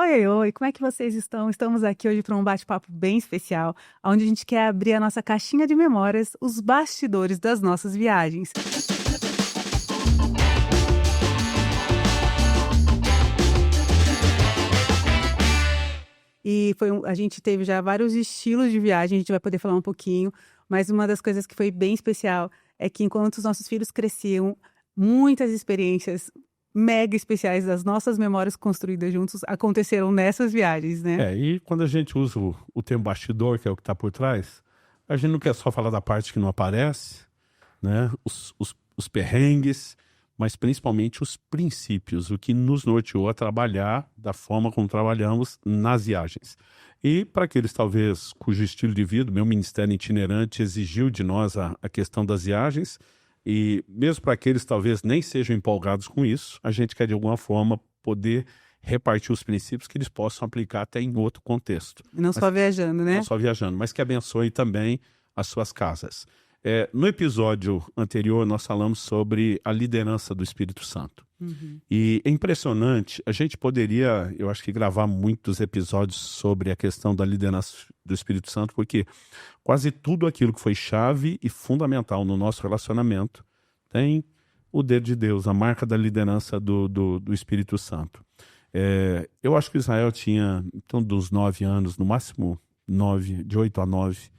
Oi, oi, como é que vocês estão? Estamos aqui hoje para um bate-papo bem especial, onde a gente quer abrir a nossa caixinha de memórias, os bastidores das nossas viagens. A gente teve já vários estilos de viagem, a gente vai poder falar um pouquinho, mas uma das coisas que foi bem especial é que enquanto os nossos filhos cresciam, muitas experiências mega especiais das nossas memórias construídas juntos aconteceram nessas viagens, né? E quando a gente usa o termo bastidor, que é o que está por trás, a gente não quer só falar da parte que não aparece, né? Os perrengues, mas principalmente os princípios, o que nos norteou a trabalhar da forma como trabalhamos nas viagens. E para aqueles talvez cujo estilo de vida, meu ministério itinerante exigiu de nós a questão das viagens, e mesmo para aqueles talvez nem sejam empolgados com isso, a gente quer de alguma forma poder repartir os princípios que eles possam aplicar até em outro contexto. Não só viajando, né? Não só viajando, mas que abençoe também as suas casas. No episódio anterior, nós falamos sobre a liderança do Espírito Santo. Uhum. E é impressionante, a gente poderia, eu acho que gravar muitos episódios sobre a questão da liderança do Espírito Santo, porque quase tudo aquilo que foi chave e fundamental no nosso relacionamento tem o dedo de Deus, a marca da liderança do Espírito Santo. Eu acho que Israel tinha, então, dos 9 anos, no máximo 9, de 8 a 9.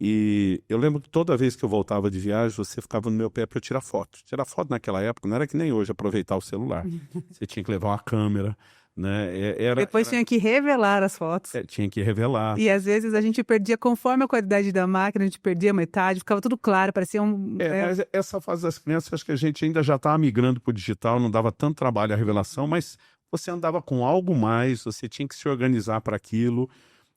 E eu lembro que toda vez que eu voltava de viagem, você ficava no meu pé para eu tirar foto. Tirar foto naquela época não era que nem hoje, aproveitar o celular. Você tinha que levar uma câmera, né? Depois tinha que revelar as fotos. Tinha que revelar. E às vezes a gente perdia, conforme a qualidade da máquina, a gente perdia metade, ficava tudo claro, parecia um... Mas essa fase das crianças, acho que a gente ainda já estava migrando para o digital, não dava tanto trabalho a revelação, mas você andava com algo mais, você tinha que se organizar para aquilo.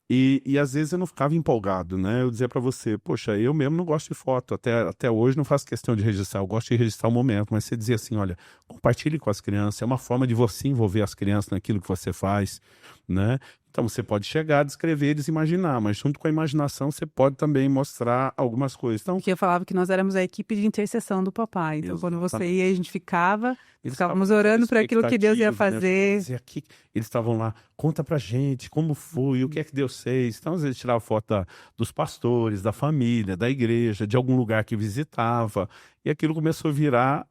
E às vezes eu não ficava empolgado, né? Eu dizia para você, poxa, eu mesmo não gosto de foto, até hoje não faço questão de registrar, eu gosto de registrar o momento, mas você dizia assim, olha, compartilhe com as crianças, é uma forma de você envolver as crianças naquilo que você faz, né? Então você pode chegar, descrever, eles imaginar, mas junto com a imaginação você pode também mostrar algumas coisas. Então, Porque eu falava que nós éramos a equipe de intercessão do papai. Então, quando você exatamente. ia, a gente ficávamos Estavam orando por aquilo que Deus ia expectativos, né? fazer. Eles estavam lá, conta pra gente como foi, o que é que Deus fez. Então, às vezes, tirava foto dos pastores, da família, da igreja, de algum lugar que visitava. E aquilo começou a virar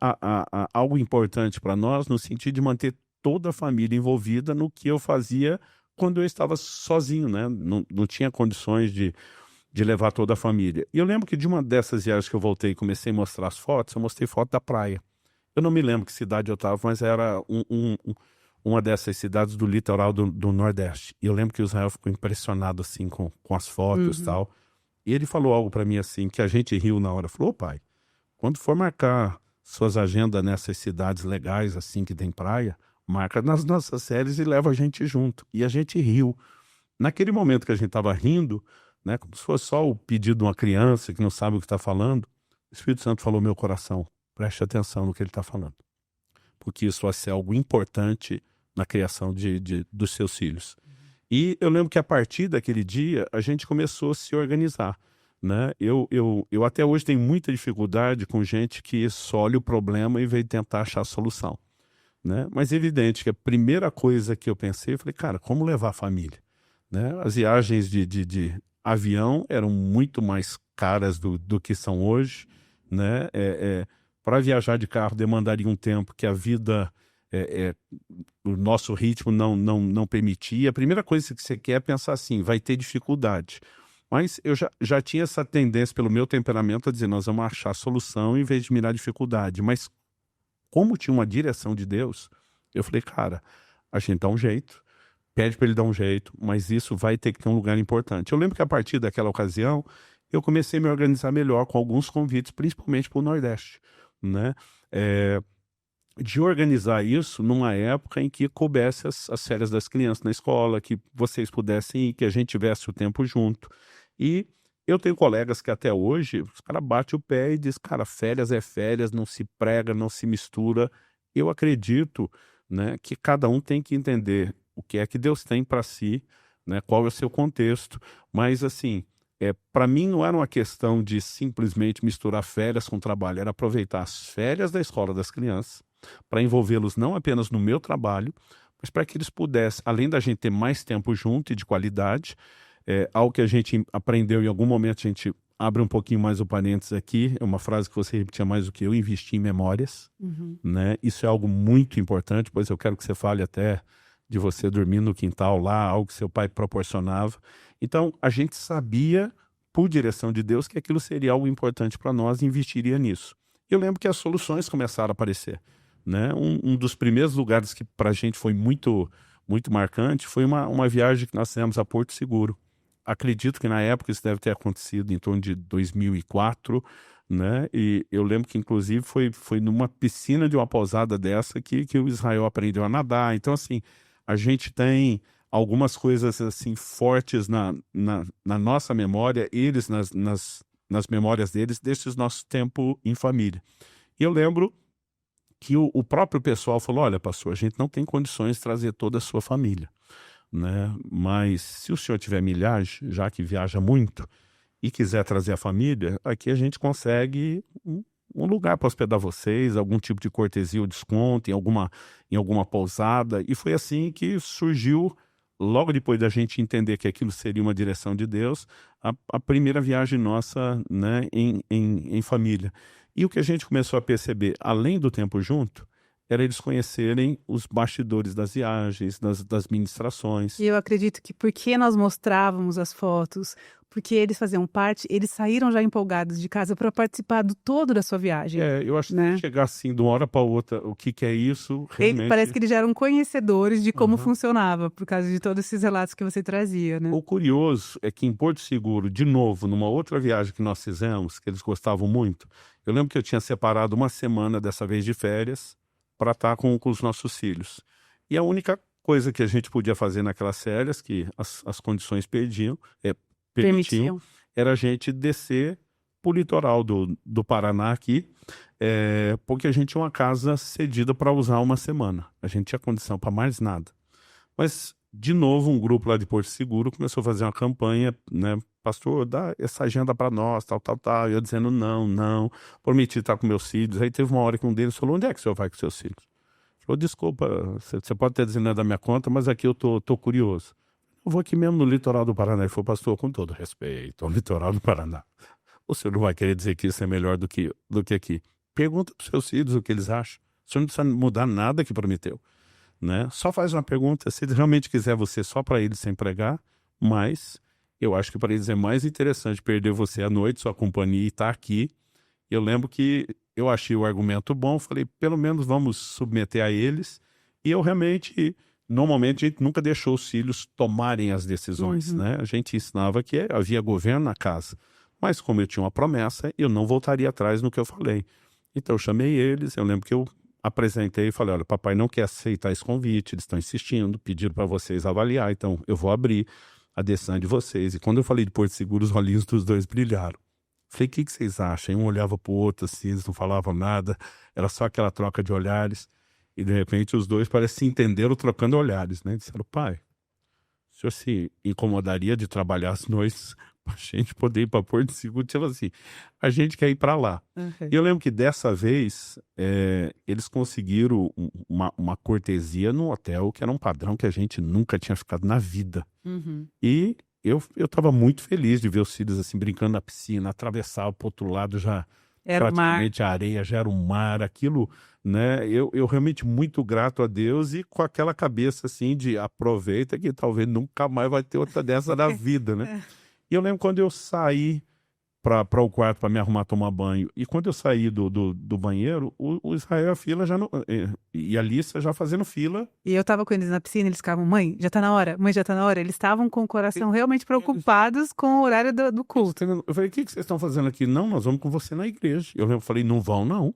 algo importante para nós, no sentido de manter toda a família envolvida no que eu fazia quando eu estava sozinho, né? Não tinha condições de levar toda a família. E eu lembro que de uma dessas viagens que eu voltei e comecei a mostrar as fotos, eu mostrei foto da praia. Eu não me lembro que cidade eu estava, mas era uma dessas cidades do litoral do Nordeste. E eu lembro que o Israel ficou impressionado assim com as fotos e tal. E ele falou algo para mim assim, que a gente riu na hora. Falou, pai, quando for marcar suas agendas nessas cidades legais assim que tem praia, marca nas nossas séries e leva a gente junto. E a gente riu. Naquele momento que a gente estava rindo, né, como se fosse só o pedido de uma criança que não sabe o que está falando, o Espírito Santo falou meu coração, preste atenção no que ele está falando, porque isso vai ser algo importante na criação dos seus filhos. E eu lembro que a partir daquele dia a gente começou a se organizar, né? Eu até hoje tenho muita dificuldade com gente que só olha o problema e veio tentar achar a solução, né? Mas é evidente que a primeira coisa que eu pensei, eu falei, cara, como levar a família? Né? As viagens de avião eram muito mais caras do que são hoje, né? Para viajar de carro demandaria um tempo que a vida, o nosso ritmo não permitia. A primeira coisa que você quer é pensar assim, vai ter dificuldade. Mas eu já tinha essa tendência, pelo meu temperamento, a dizer, nós vamos achar a solução em vez de mirar a dificuldade. Mas como tinha uma direção de Deus, eu falei, cara, a gente dá um jeito, pede para ele dar um jeito, mas isso vai ter que ter um lugar importante. Eu lembro que a partir daquela ocasião, eu comecei a me organizar melhor com alguns convites, principalmente para o Nordeste, né? De organizar isso numa época em que coubesse as férias das crianças na escola, que vocês pudessem ir, que a gente tivesse o tempo junto. E eu tenho colegas que até hoje, os caras batem o pé e dizem, cara, férias é férias, não se prega, não se mistura. Eu acredito, né, que cada um tem que entender o que é que Deus tem para si, né, qual é o seu contexto. Mas, assim, para mim não era uma questão de simplesmente misturar férias com trabalho, era aproveitar as férias da escola das crianças para envolvê-los não apenas no meu trabalho, mas para que eles pudessem, além da gente ter mais tempo junto e de qualidade, algo que a gente aprendeu em algum momento, a gente abre um pouquinho mais o parênteses aqui, é uma frase que você repetia mais do que eu, investir em memórias, né? Isso é algo muito importante, pois eu quero que você fale até de você dormir no quintal lá, algo que seu pai proporcionava. Então, a gente sabia, por direção de Deus, que aquilo seria algo importante para nós e investiria nisso. Eu lembro que as soluções começaram a aparecer, né? Um dos primeiros lugares que para a gente foi muito, muito marcante foi uma viagem que nós fizemos a Porto Seguro. Acredito que na época isso deve ter acontecido em torno de 2004, né? E eu lembro que inclusive foi numa piscina de uma pousada dessa que o Israel aprendeu a nadar. Então, assim, a gente tem algumas coisas assim fortes na nossa memória, eles nas memórias deles, desse nosso tempo em família. E eu lembro que o próprio pessoal falou: olha, pastor, a gente não tem condições de trazer toda a sua família, né? Mas se o senhor tiver milhagem, já que viaja muito, e quiser trazer a família, aqui a gente consegue um lugar para hospedar vocês, algum tipo de cortesia ou desconto em alguma pousada. E foi assim que surgiu, logo depois da gente entender que aquilo seria uma direção de Deus, a primeira viagem nossa, né, em família. E o que a gente começou a perceber, além do tempo junto, era eles conhecerem os bastidores das viagens, das ministrações. E eu acredito que porque nós mostrávamos as fotos, porque eles faziam parte, eles saíram já empolgados de casa para participar do todo da sua viagem, Eu acho né? que chegar assim de uma hora para outra, o que é isso, realmente... Parece que eles já eram conhecedores de como funcionava, por causa de todos esses relatos que você trazia, né? O curioso é que em Porto Seguro, de novo, numa outra viagem que nós fizemos, que eles gostavam muito, eu lembro que eu tinha separado uma semana dessa vez de férias para estar com os nossos filhos. E a única coisa que a gente podia fazer naquelas férias, que as condições permitiam, era a gente descer para o litoral do Paraná aqui, porque a gente tinha uma casa cedida para usar uma semana. A gente tinha condição para mais nada. Mas, de novo, um grupo lá de Porto Seguro começou a fazer uma campanha, né? Pastor, dá essa agenda para nós, tal. Eu dizendo, não, prometi estar com meus filhos. Aí teve uma hora que um deles falou: onde é que o senhor vai com seus filhos? Falou: desculpa, você pode ter dizendo da minha conta, mas aqui eu tô curioso. Eu vou aqui mesmo no litoral do Paraná. Ele falou: pastor, com todo respeito, ao litoral do Paraná, o senhor não vai querer dizer que isso é melhor do que aqui. Pergunta para os seus filhos o que eles acham. O senhor não precisa mudar nada que prometeu, né? Só faz uma pergunta, se ele realmente quiser você só para eles sem pregar, mas eu acho que para eles é mais interessante perder você à noite, sua companhia, e estar aqui. Eu lembro que eu achei o argumento bom, falei, pelo menos vamos submeter a eles. E eu realmente, normalmente, a gente nunca deixou os filhos tomarem as decisões, né? A gente ensinava que havia governo na casa. Mas como eu tinha uma promessa, eu não voltaria atrás no que eu falei. Então eu chamei eles, eu lembro que eu apresentei e falei: olha, papai não quer aceitar esse convite, eles estão insistindo, pediram para vocês avaliar, então eu vou abrir a decisão de vocês. E quando eu falei de Porto Seguro, os olhinhos dos dois brilharam. Falei: o que vocês acham? Um olhava para o outro assim, eles não falavam nada, era só aquela troca de olhares. E de repente os dois parecem se entenderam trocando olhares, né? Disseram: pai, o senhor se incomodaria de trabalhar as noites para a gente poder ir para Porto Seguro? Tipo assim, a gente quer ir para lá. E eu lembro que dessa vez eles conseguiram uma cortesia no hotel, que era um padrão que a gente nunca tinha ficado na vida. E eu estava muito feliz de ver os filhos assim brincando na piscina, atravessar para o outro lado já Era praticamente a areia, já era um mar, aquilo, né? Eu realmente muito grato a Deus e com aquela cabeça assim de aproveita que talvez nunca mais vai ter outra dessa na vida, né? E eu lembro quando eu saí para o quarto para me arrumar, tomar banho, e quando eu saí do banheiro, o Israel e a fila já não, e a Alissa já fazendo fila. E eu tava com eles na piscina, eles ficavam: mãe, já tá na hora, mãe, já tá na hora. Eles estavam com o coração realmente preocupados com o horário do culto. Eu falei: o que vocês estão fazendo aqui? Não, nós vamos com você na igreja. Eu lembro, falei: não vão, não.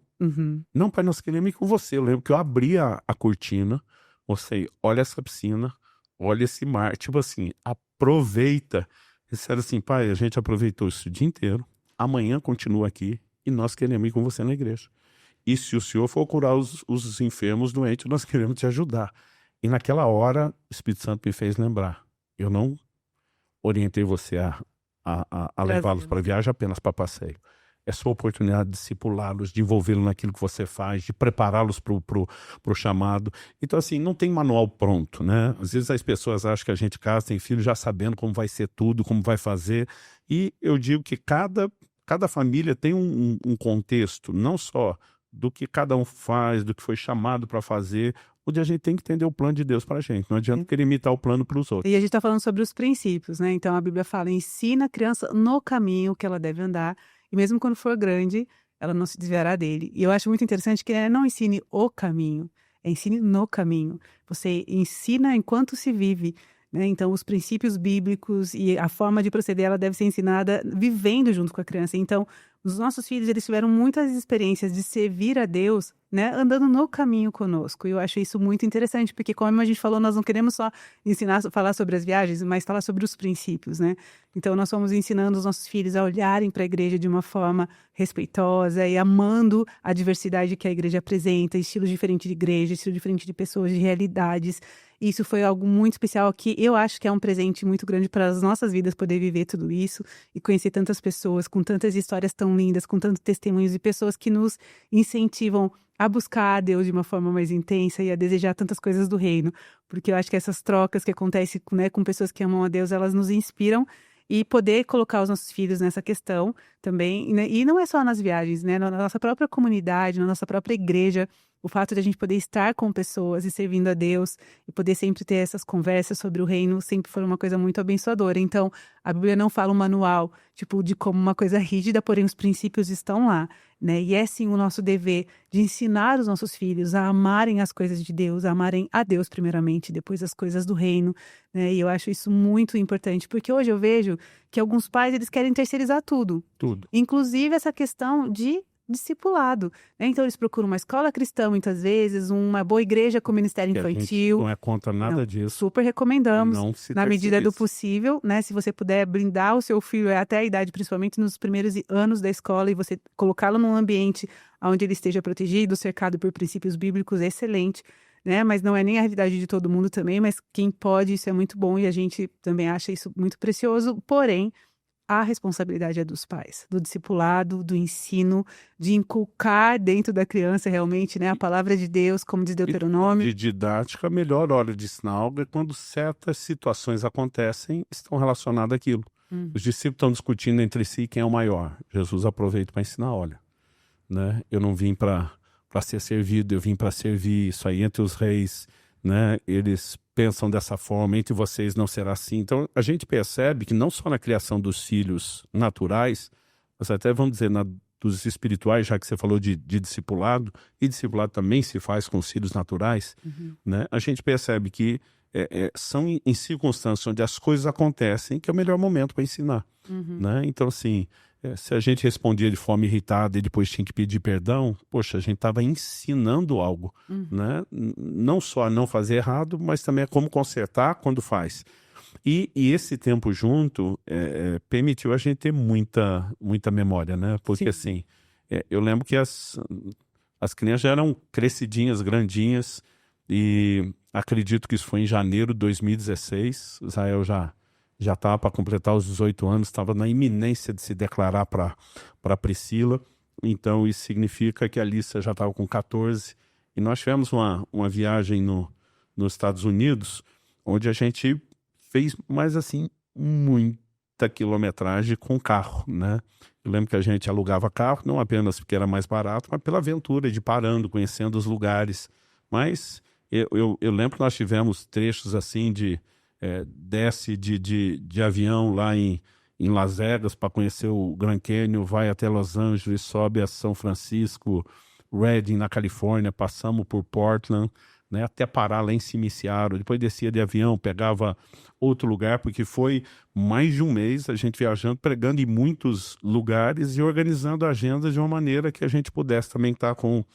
Não, pai, nós queremos ir com você. Eu lembro que eu abri a cortina, mostrei: olha essa piscina, olha esse mar, tipo assim, aproveita. Eles disseram assim: pai, a gente aproveitou isso o dia inteiro, amanhã continua aqui e nós queremos ir com você na igreja. E se o senhor for curar os enfermos, doentes, nós queremos te ajudar. E naquela hora, o Espírito Santo me fez lembrar: eu não orientei você a levá-los para viagem apenas para passeio. é sua oportunidade de discipulá-los, de envolvê-los naquilo que você faz, de prepará-los pro chamado. Então, assim, não tem manual pronto, né? Às vezes as pessoas acham que a gente casa, tem filho já sabendo como vai ser tudo, como vai fazer. E eu digo que cada família tem um contexto, não só do que cada um faz, do que foi chamado para fazer, onde a gente tem que entender o plano de Deus para a gente. Não adianta querer imitar o plano para os outros. E a gente está falando sobre os princípios, né? Então a Bíblia fala: ensina a criança no caminho que ela deve andar, e mesmo quando for grande, ela não se desviará dele. E eu acho muito interessante que não ensine o caminho, é ensine no caminho. Você ensina enquanto se vive, né? Então os princípios bíblicos e a forma de proceder, ela deve ser ensinada vivendo junto com a criança. Então os nossos filhos, eles tiveram muitas experiências de servir a Deus, né, andando no caminho conosco. E eu acho isso muito interessante, porque como a gente falou, nós não queremos só ensinar, falar sobre as viagens, mas falar sobre os princípios, né? Então nós fomos ensinando os nossos filhos a olharem para a igreja de uma forma respeitosa e amando a diversidade que a igreja apresenta, estilos diferentes de igreja, estilos diferentes de pessoas, de realidades. Isso foi algo muito especial que eu acho que é um presente muito grande para as nossas vidas, poder viver tudo isso e conhecer tantas pessoas com tantas histórias tão lindas, com tantos testemunhos e pessoas que nos incentivam a buscar a Deus de uma forma mais intensa e a desejar tantas coisas do reino. Porque eu acho que essas trocas que acontecem, né, com pessoas que amam a Deus, elas nos inspiram, e poder colocar os nossos filhos nessa questão também, né? E não é só nas viagens, né? Na nossa própria comunidade, na nossa própria igreja, o fato de a gente poder estar com pessoas e servindo a Deus e poder sempre ter essas conversas sobre o reino sempre foi uma coisa muito abençoadora. Então, a Bíblia não fala um manual, tipo, de como uma coisa rígida, porém os princípios estão lá, né? E é sim o nosso dever de ensinar os nossos filhos a amarem as coisas de Deus, a amarem a Deus primeiramente, depois as coisas do reino, né? E eu acho isso muito importante, porque hoje eu vejo que alguns pais, eles querem terceirizar tudo. Tudo. Inclusive essa questão de discipulado, né? Então eles procuram uma escola cristã muitas vezes, uma boa igreja com ministério Que a gente infantil. não é contra nada Não, disso. super recomendamos, Não se na medida do terceirize. possível, né? Se você puder blindar o seu filho até a idade, principalmente nos primeiros anos da escola, e você colocá-lo num ambiente onde ele esteja protegido, cercado por princípios bíblicos, excelente, né? Mas não é nem a realidade de todo mundo também, mas quem pode, isso é muito bom e a gente também acha isso muito precioso. Porém, a responsabilidade é dos pais, do discipulado, do ensino, de inculcar dentro da criança realmente, né, a palavra de Deus, como diz Deuteronômio. De didática, a melhor hora de ensinar algo é quando certas situações acontecem, estão relacionadas àquilo. Os discípulos estão discutindo entre si quem é o maior. Jesus aproveita para ensinar: olha, né, eu não vim para ser servido, eu vim para servir. Isso aí entre os reis, né, eles pensam dessa forma, entre vocês não será assim. Então a gente percebe que não só na criação dos filhos naturais, mas até vamos dizer dos espirituais, já que você falou de discipulado, e discipulado também se faz com os filhos naturais, né? A gente percebe que são em circunstâncias onde as coisas acontecem que é o melhor momento para ensinar, né? Então, assim, se a gente respondia de forma irritada e depois tinha que pedir perdão, poxa, a gente estava ensinando algo, né? Não só a não fazer errado, mas também a como consertar quando faz. E esse tempo junto permitiu a gente ter muita memória, né? Porque assim, eu lembro que as crianças já eram crescidinhas, grandinhas, e acredito que isso foi em janeiro de 2016. Israel já estava para completar os 18 anos, estava na iminência de se declarar para Priscila. Então isso significa que a Alissa já estava com 14. E nós tivemos uma viagem nos Estados Unidos, onde a gente fez, mas assim, muita quilometragem com carro, né? Eu lembro que a gente alugava carro, não apenas porque era mais barato, mas pela aventura de ir parando, conhecendo os lugares. Mas eu lembro que nós tivemos trechos assim desce de avião lá em Las Vegas para conhecer o Grand Canyon, vai até Los Angeles, sobe a São Francisco, Redding na Califórnia, passamos por Portland, né, até parar lá em cima em Seattle, depois descia de avião, pegava outro lugar, porque foi mais de um mês a gente viajando, pregando em muitos lugares e organizando a agenda de uma maneira que a gente pudesse também estar com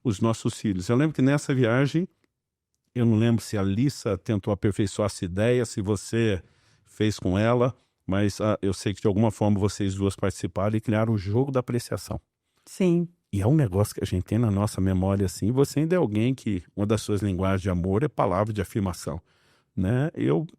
os nossos filhos. Eu lembro que nessa viagem, eu não lembro se a Alissa tentou aperfeiçoar essa ideia, se você fez com ela, mas eu sei que de alguma forma vocês duas participaram e criaram o jogo da apreciação. Sim. E é um negócio que a gente tem na nossa memória, assim. Você ainda é alguém que uma das suas linguagens de amor é palavra de afirmação, né?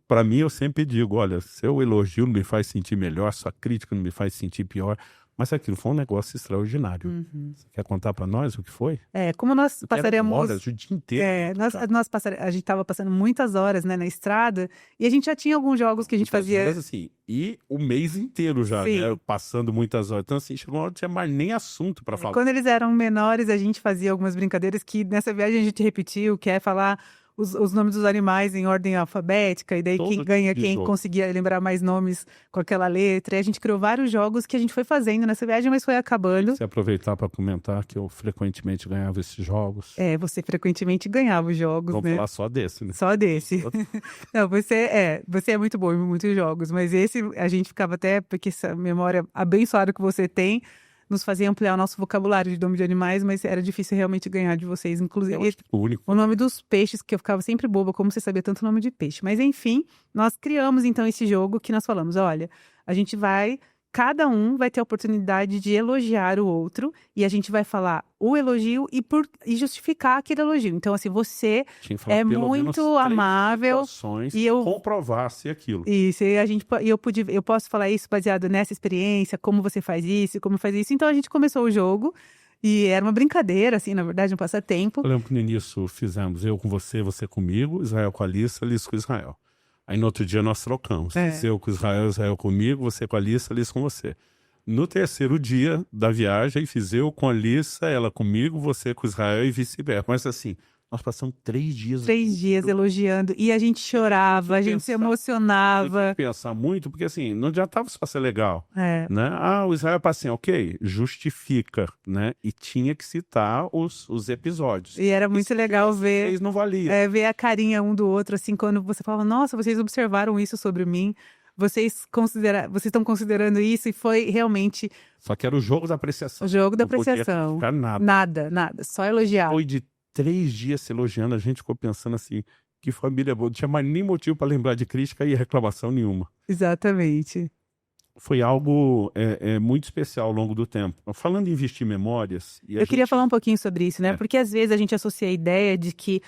Para mim, eu sempre digo: olha, seu elogio não me faz sentir melhor, sua crítica não me faz sentir pior. Mas aquilo foi um negócio extraordinário. Uhum. Você quer contar para nós o que foi? Como nós Porque era passaremos... horas, o dia inteiro. A gente estava passando muitas horas, né, na estrada, e a gente já tinha alguns jogos que a gente fazia... Mas assim, e o mês inteiro já, Sim. né, passando muitas horas. Então assim, chegou uma hora que não tinha mais nem assunto para falar. Quando eles eram menores, a gente fazia algumas brincadeiras que nessa viagem a gente repetiu, que é falar os nomes dos animais em ordem alfabética, e daí Todo quem tipo ganha, de quem jogo. conseguia lembrar mais nomes com aquela letra. E a gente criou vários jogos que a gente foi fazendo nessa viagem, mas foi acabando. Se aproveitar para comentar que eu frequentemente ganhava esses jogos. Você frequentemente ganhava os jogos, Vamos né? falar só desse, né? Só desse. Não, você é muito bom em muitos jogos, mas esse a gente ficava até, porque essa memória abençoada que você tem, nos fazia ampliar o nosso vocabulário de nome de animais, mas era difícil realmente ganhar de vocês, inclusive. Eu acho que o único. O nome dos peixes, que eu ficava sempre boba, como você sabia tanto o nome de peixe. Mas enfim, nós criamos então esse jogo que nós falamos, olha, a gente vai... Cada um vai ter a oportunidade de elogiar o outro, e a gente vai falar o elogio e justificar aquele elogio. Então, assim, você Tinha que falar é pelo menos muito 3 amável, situações e que eu... comprovasse aquilo. Isso, e eu posso falar isso baseado nessa experiência, como você faz isso, como faz isso. Então a gente começou o jogo, e era uma brincadeira, assim, na verdade, um passatempo. Eu lembro que no início fizemos eu com você, você comigo, Israel com a Alissa, Alissa com o Israel. Aí no outro dia nós trocamos. Eu com Israel, Israel comigo, você com a Alissa, Alissa com você. No terceiro dia da viagem, fiz eu com a Alissa, ela comigo, você com Israel e vice-versa. Mas assim, nós passamos 3 dias... 3 dias elogiando, e a gente chorava, a gente se emocionava. Tem que pensar muito, porque assim, não adiantava só ser legal, É. né? O Israel é assim, ok, justifica, né? E tinha que citar os episódios. E era muito legal ver... Eles não valiam. ver a carinha um do outro, assim, quando você falava, nossa, vocês observaram isso sobre mim, vocês estão considerando isso, e foi realmente Só que era o jogo da apreciação. o jogo da Não podia apreciação. criticar nada. Nada, só elogiar. Foi de 3 dias se elogiando, a gente ficou pensando assim, que família boa, não tinha mais nem motivo para lembrar de crítica e reclamação nenhuma. Exatamente. Foi algo muito especial ao longo do tempo. Falando em investir memórias... Eu queria falar um pouquinho sobre isso, né? Porque às vezes a gente associa a ideia de que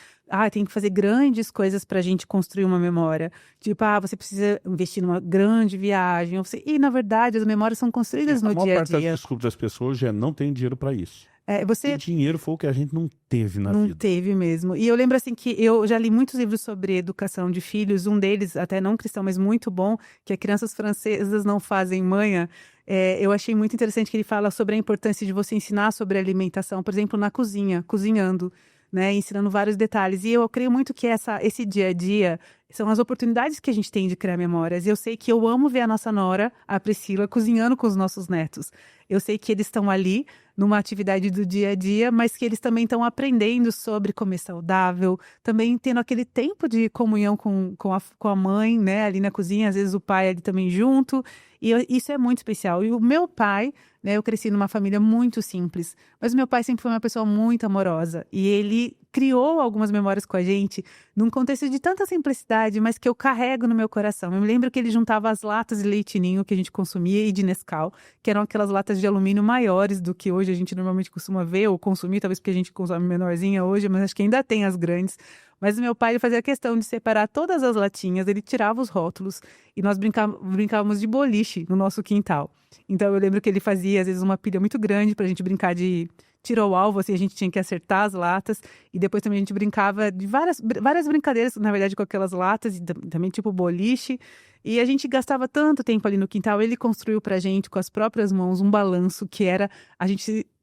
tem que fazer grandes coisas pra gente construir uma memória. Tipo, você precisa investir numa grande viagem. E, na verdade, as memórias são construídas no dia a maior parte das dia. desculpas das pessoas já não tem dinheiro para isso. Você E dinheiro foi o que a gente não teve na não vida. teve mesmo. E eu lembro assim que eu já li muitos livros sobre educação de filhos, um deles, até não cristão, mas muito bom, que é Crianças Francesas Não Fazem Manha. Eu achei muito interessante que ele fala sobre a importância de você ensinar sobre alimentação, por exemplo, na cozinha, cozinhando, né, ensinando vários detalhes. E eu creio muito que esse dia a dia são as oportunidades que a gente tem de criar memórias. Eu sei que eu amo ver a nossa nora, a Priscila, cozinhando com os nossos netos. Eu sei que eles estão ali numa atividade do dia a dia, mas que eles também estão aprendendo sobre comer saudável, também tendo aquele tempo de comunhão com a mãe, né, ali na cozinha, às vezes o pai ali também junto, e isso é muito especial. E o meu pai, né, eu cresci numa família muito simples, mas o meu pai sempre foi uma pessoa muito amorosa, e ele criou algumas memórias com a gente num contexto de tanta simplicidade, mas que eu carrego no meu coração. Eu me lembro que ele juntava as latas de leite ninho que a gente consumia e de Nescau, que eram aquelas latas de alumínio maiores do que hoje a gente normalmente costuma ver ou consumir, talvez porque a gente consome menorzinha hoje, mas acho que ainda tem as grandes. Mas o meu pai, ele fazia questão de separar todas as latinhas, ele tirava os rótulos e nós brincávamos de boliche no nosso quintal. Então eu lembro que ele fazia, às vezes, uma pilha muito grande pra gente brincar de tiro ao alvo, assim, a gente tinha que acertar as latas, e depois também a gente brincava de várias brincadeiras, na verdade, com aquelas latas, e também tipo boliche, e a gente gastava tanto tempo ali no quintal. Ele construiu pra gente, com as próprias mãos, um balanço que era,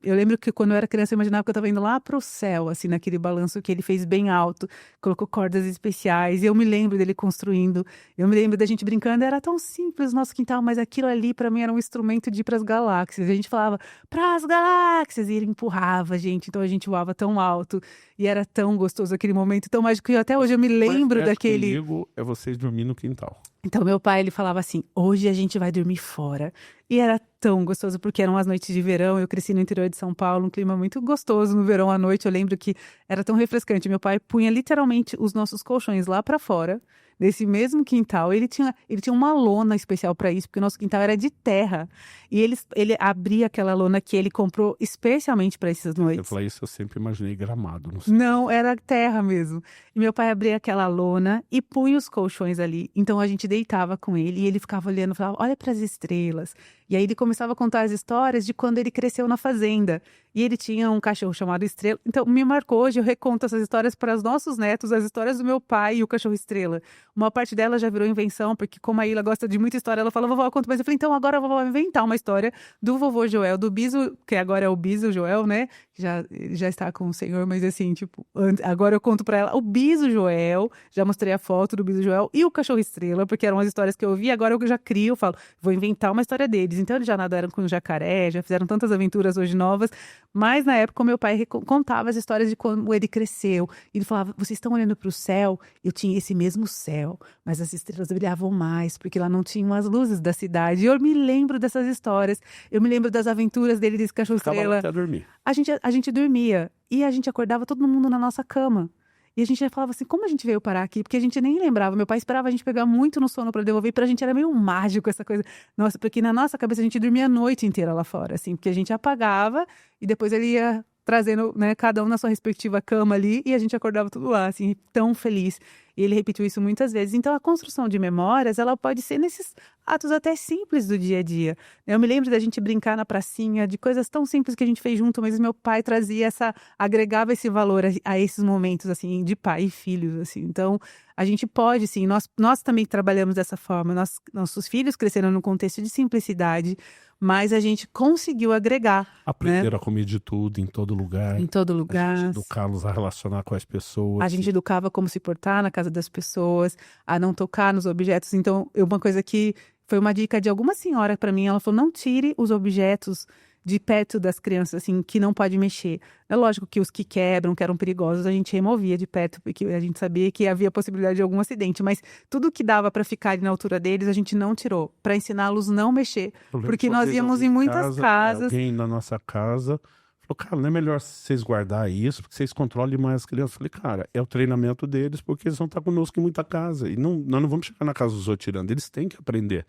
eu lembro que quando eu era criança eu imaginava que eu estava indo lá pro céu, assim, naquele balanço que ele fez bem alto, colocou cordas especiais, e eu me lembro dele construindo, eu me lembro da gente brincando, era tão simples o nosso quintal, mas aquilo ali pra mim era um instrumento de ir pras galáxias, a gente falava, pras galáxias, e ele empurrava a gente, então a gente voava tão alto, e era tão gostoso aquele momento, tão mágico, e até hoje eu me lembro daquele... Comigo é vocês dormir no quintal. Então meu pai, ele falava assim, hoje a gente vai dormir fora. E era tão gostoso, porque eram as noites de verão, eu cresci no interior de São Paulo, um clima muito gostoso no verão à noite, eu lembro que era tão refrescante. Meu pai punha literalmente os nossos colchões lá pra fora, desse mesmo quintal. Ele tinha uma lona especial para isso, porque o nosso quintal era de terra. E ele abria aquela lona que ele comprou especialmente para essas noites. Eu falei isso, eu sempre imaginei gramado. Não sei. Não, era terra mesmo. E meu pai abria aquela lona e punha os colchões ali. Então a gente deitava com ele e ele ficava olhando e falava, olha para as estrelas. E aí ele começava a contar as histórias de quando ele cresceu na fazenda. E ele tinha um cachorro chamado Estrela. Então, me marcou hoje, eu reconto essas histórias para os nossos netos, as histórias do meu pai e o cachorro Estrela. Uma parte dela já virou invenção, porque como a Ilha gosta de muita história, ela fala, vovó, eu conto. Mas eu falei, então agora a vovó vai inventar uma história do vovô Joel, do Biso, que agora é o Biso Joel, né? Já está com o senhor, mas assim, tipo, agora eu conto para ela o Biso Joel, já mostrei a foto do Biso Joel e o cachorro Estrela, porque eram as histórias que eu ouvi, agora eu já crio, eu falo, vou inventar uma história deles. Então eles já nadaram com o jacaré, já fizeram tantas aventuras hoje novas, mas na época o meu pai contava as histórias de como ele cresceu. E ele falava, vocês estão olhando para o céu? Eu tinha esse mesmo céu, mas as estrelas brilhavam mais, porque lá não tinham as luzes da cidade. E eu me lembro dessas histórias, eu me lembro das aventuras dele, desse cachorro Estrela. Até dormir. A gente dormia e a gente acordava todo mundo na nossa cama. E a gente já falava assim, como a gente veio parar aqui? Porque a gente nem lembrava. Meu pai esperava a gente pegar muito no sono para devolver. Pra gente era meio mágico essa coisa. Nossa, porque na nossa cabeça a gente dormia a noite inteira lá fora, assim. Porque a gente apagava e depois ele ia trazendo, né, cada um na sua respectiva cama ali. E a gente acordava tudo lá, assim, tão feliz. E ele repetiu isso muitas vezes. Então, a construção de memórias, ela pode ser nesses atos até simples do dia a dia. Eu me lembro da gente brincar na pracinha, de coisas tão simples que a gente fez junto, mas meu pai trazia agregava esse valor a esses momentos, assim, de pai e filhos, assim. Então, a gente pode, sim, nós também trabalhamos dessa forma. Nossos filhos cresceram num contexto de simplicidade, mas a gente conseguiu agregar, Aprender né? a comer de tudo, em todo lugar. Em todo A lugar. gente educá-los a relacionar com as pessoas. A gente educava como se portar na casa das pessoas, a não tocar nos objetos. Então, uma coisa que foi uma dica de alguma senhora para mim, ela falou, não tire os objetos de perto das crianças, assim, que não pode mexer. É lógico que os que quebram, que eram perigosos, a gente removia de perto, porque a gente sabia que havia possibilidade de algum acidente. Mas tudo que dava para ficar ali na altura deles, a gente não tirou, para ensiná-los não mexer. Porque nós íamos em muitas casas. Alguém na nossa casa falou, cara, não é melhor vocês guardar isso, porque vocês controlam mais as crianças. Eu falei, cara, é o treinamento deles, porque eles vão estar conosco em muita casa. E nós não vamos chegar na casa dos outros tirando, eles têm que aprender.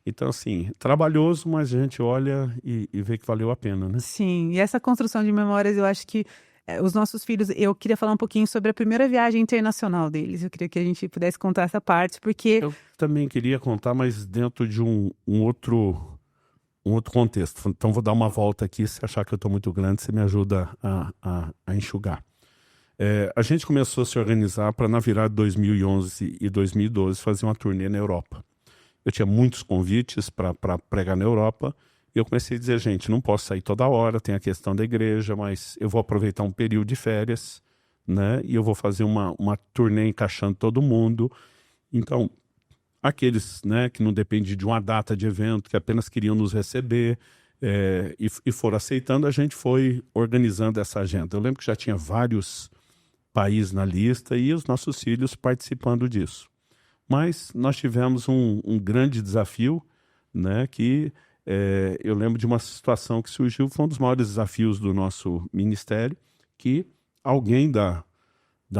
Então, assim, trabalhoso, mas a gente olha e vê que valeu a pena, né? Sim, e essa construção de memórias, eu acho que os nossos filhos, eu queria falar um pouquinho sobre a primeira viagem internacional deles. Eu queria que a gente pudesse contar essa parte, porque Eu também queria contar, mas dentro de um outro contexto. Então, vou dar uma volta aqui. Se achar que eu estou muito grande, você me ajuda a enxugar. A gente começou a se organizar para, na virada de 2011 e 2012, fazer uma turnê na Europa. Eu tinha muitos convites para pregar na Europa. E eu comecei a dizer, gente, não posso sair toda hora, tem a questão da igreja, mas eu vou aproveitar um período de férias, né? E eu vou fazer uma turnê encaixando todo mundo. Então, aqueles, né, que não dependem de uma data de evento, que apenas queriam nos receber e foram aceitando, a gente foi organizando essa agenda. Eu lembro que já tinha vários países na lista e os nossos filhos participando disso. Mas nós tivemos um grande desafio, né, que eu lembro de uma situação que surgiu, foi um dos maiores desafios do nosso ministério, que alguém da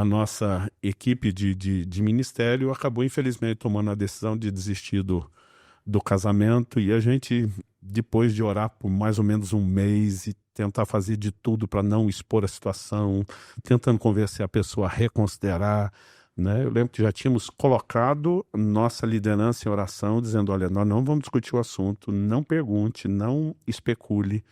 nossa equipe de ministério acabou, infelizmente, tomando a decisão de desistir do casamento. E a gente, depois de orar por mais ou menos um mês e tentar fazer de tudo para não expor a situação, tentando convencer a pessoa a reconsiderar, né? Eu lembro que já tínhamos colocado nossa liderança em oração, dizendo, olha, nós não vamos discutir o assunto, não pergunte, não especule,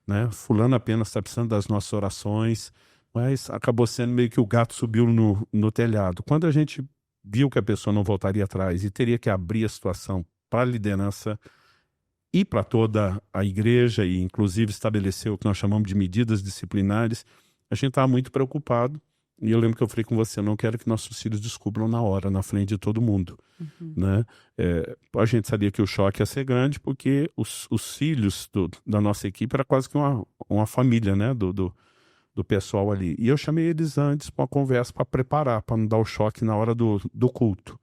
né? Fulano apenas está precisando das nossas orações, mas acabou sendo meio que o gato subiu no telhado. Quando a gente viu que a pessoa não voltaria atrás e teria que abrir a situação para a liderança e para toda a igreja, e inclusive estabeleceu o que nós chamamos de medidas disciplinares, a gente estava muito preocupado. E eu lembro que eu falei com você, eu não quero que nossos filhos descubram na hora, na frente de todo mundo. Né? A gente sabia que o choque ia ser grande, porque os filhos da nossa equipe era quase que uma família, né? do pessoal ali. E eu chamei eles antes para uma conversa, para preparar, para não dar o choque na hora do culto.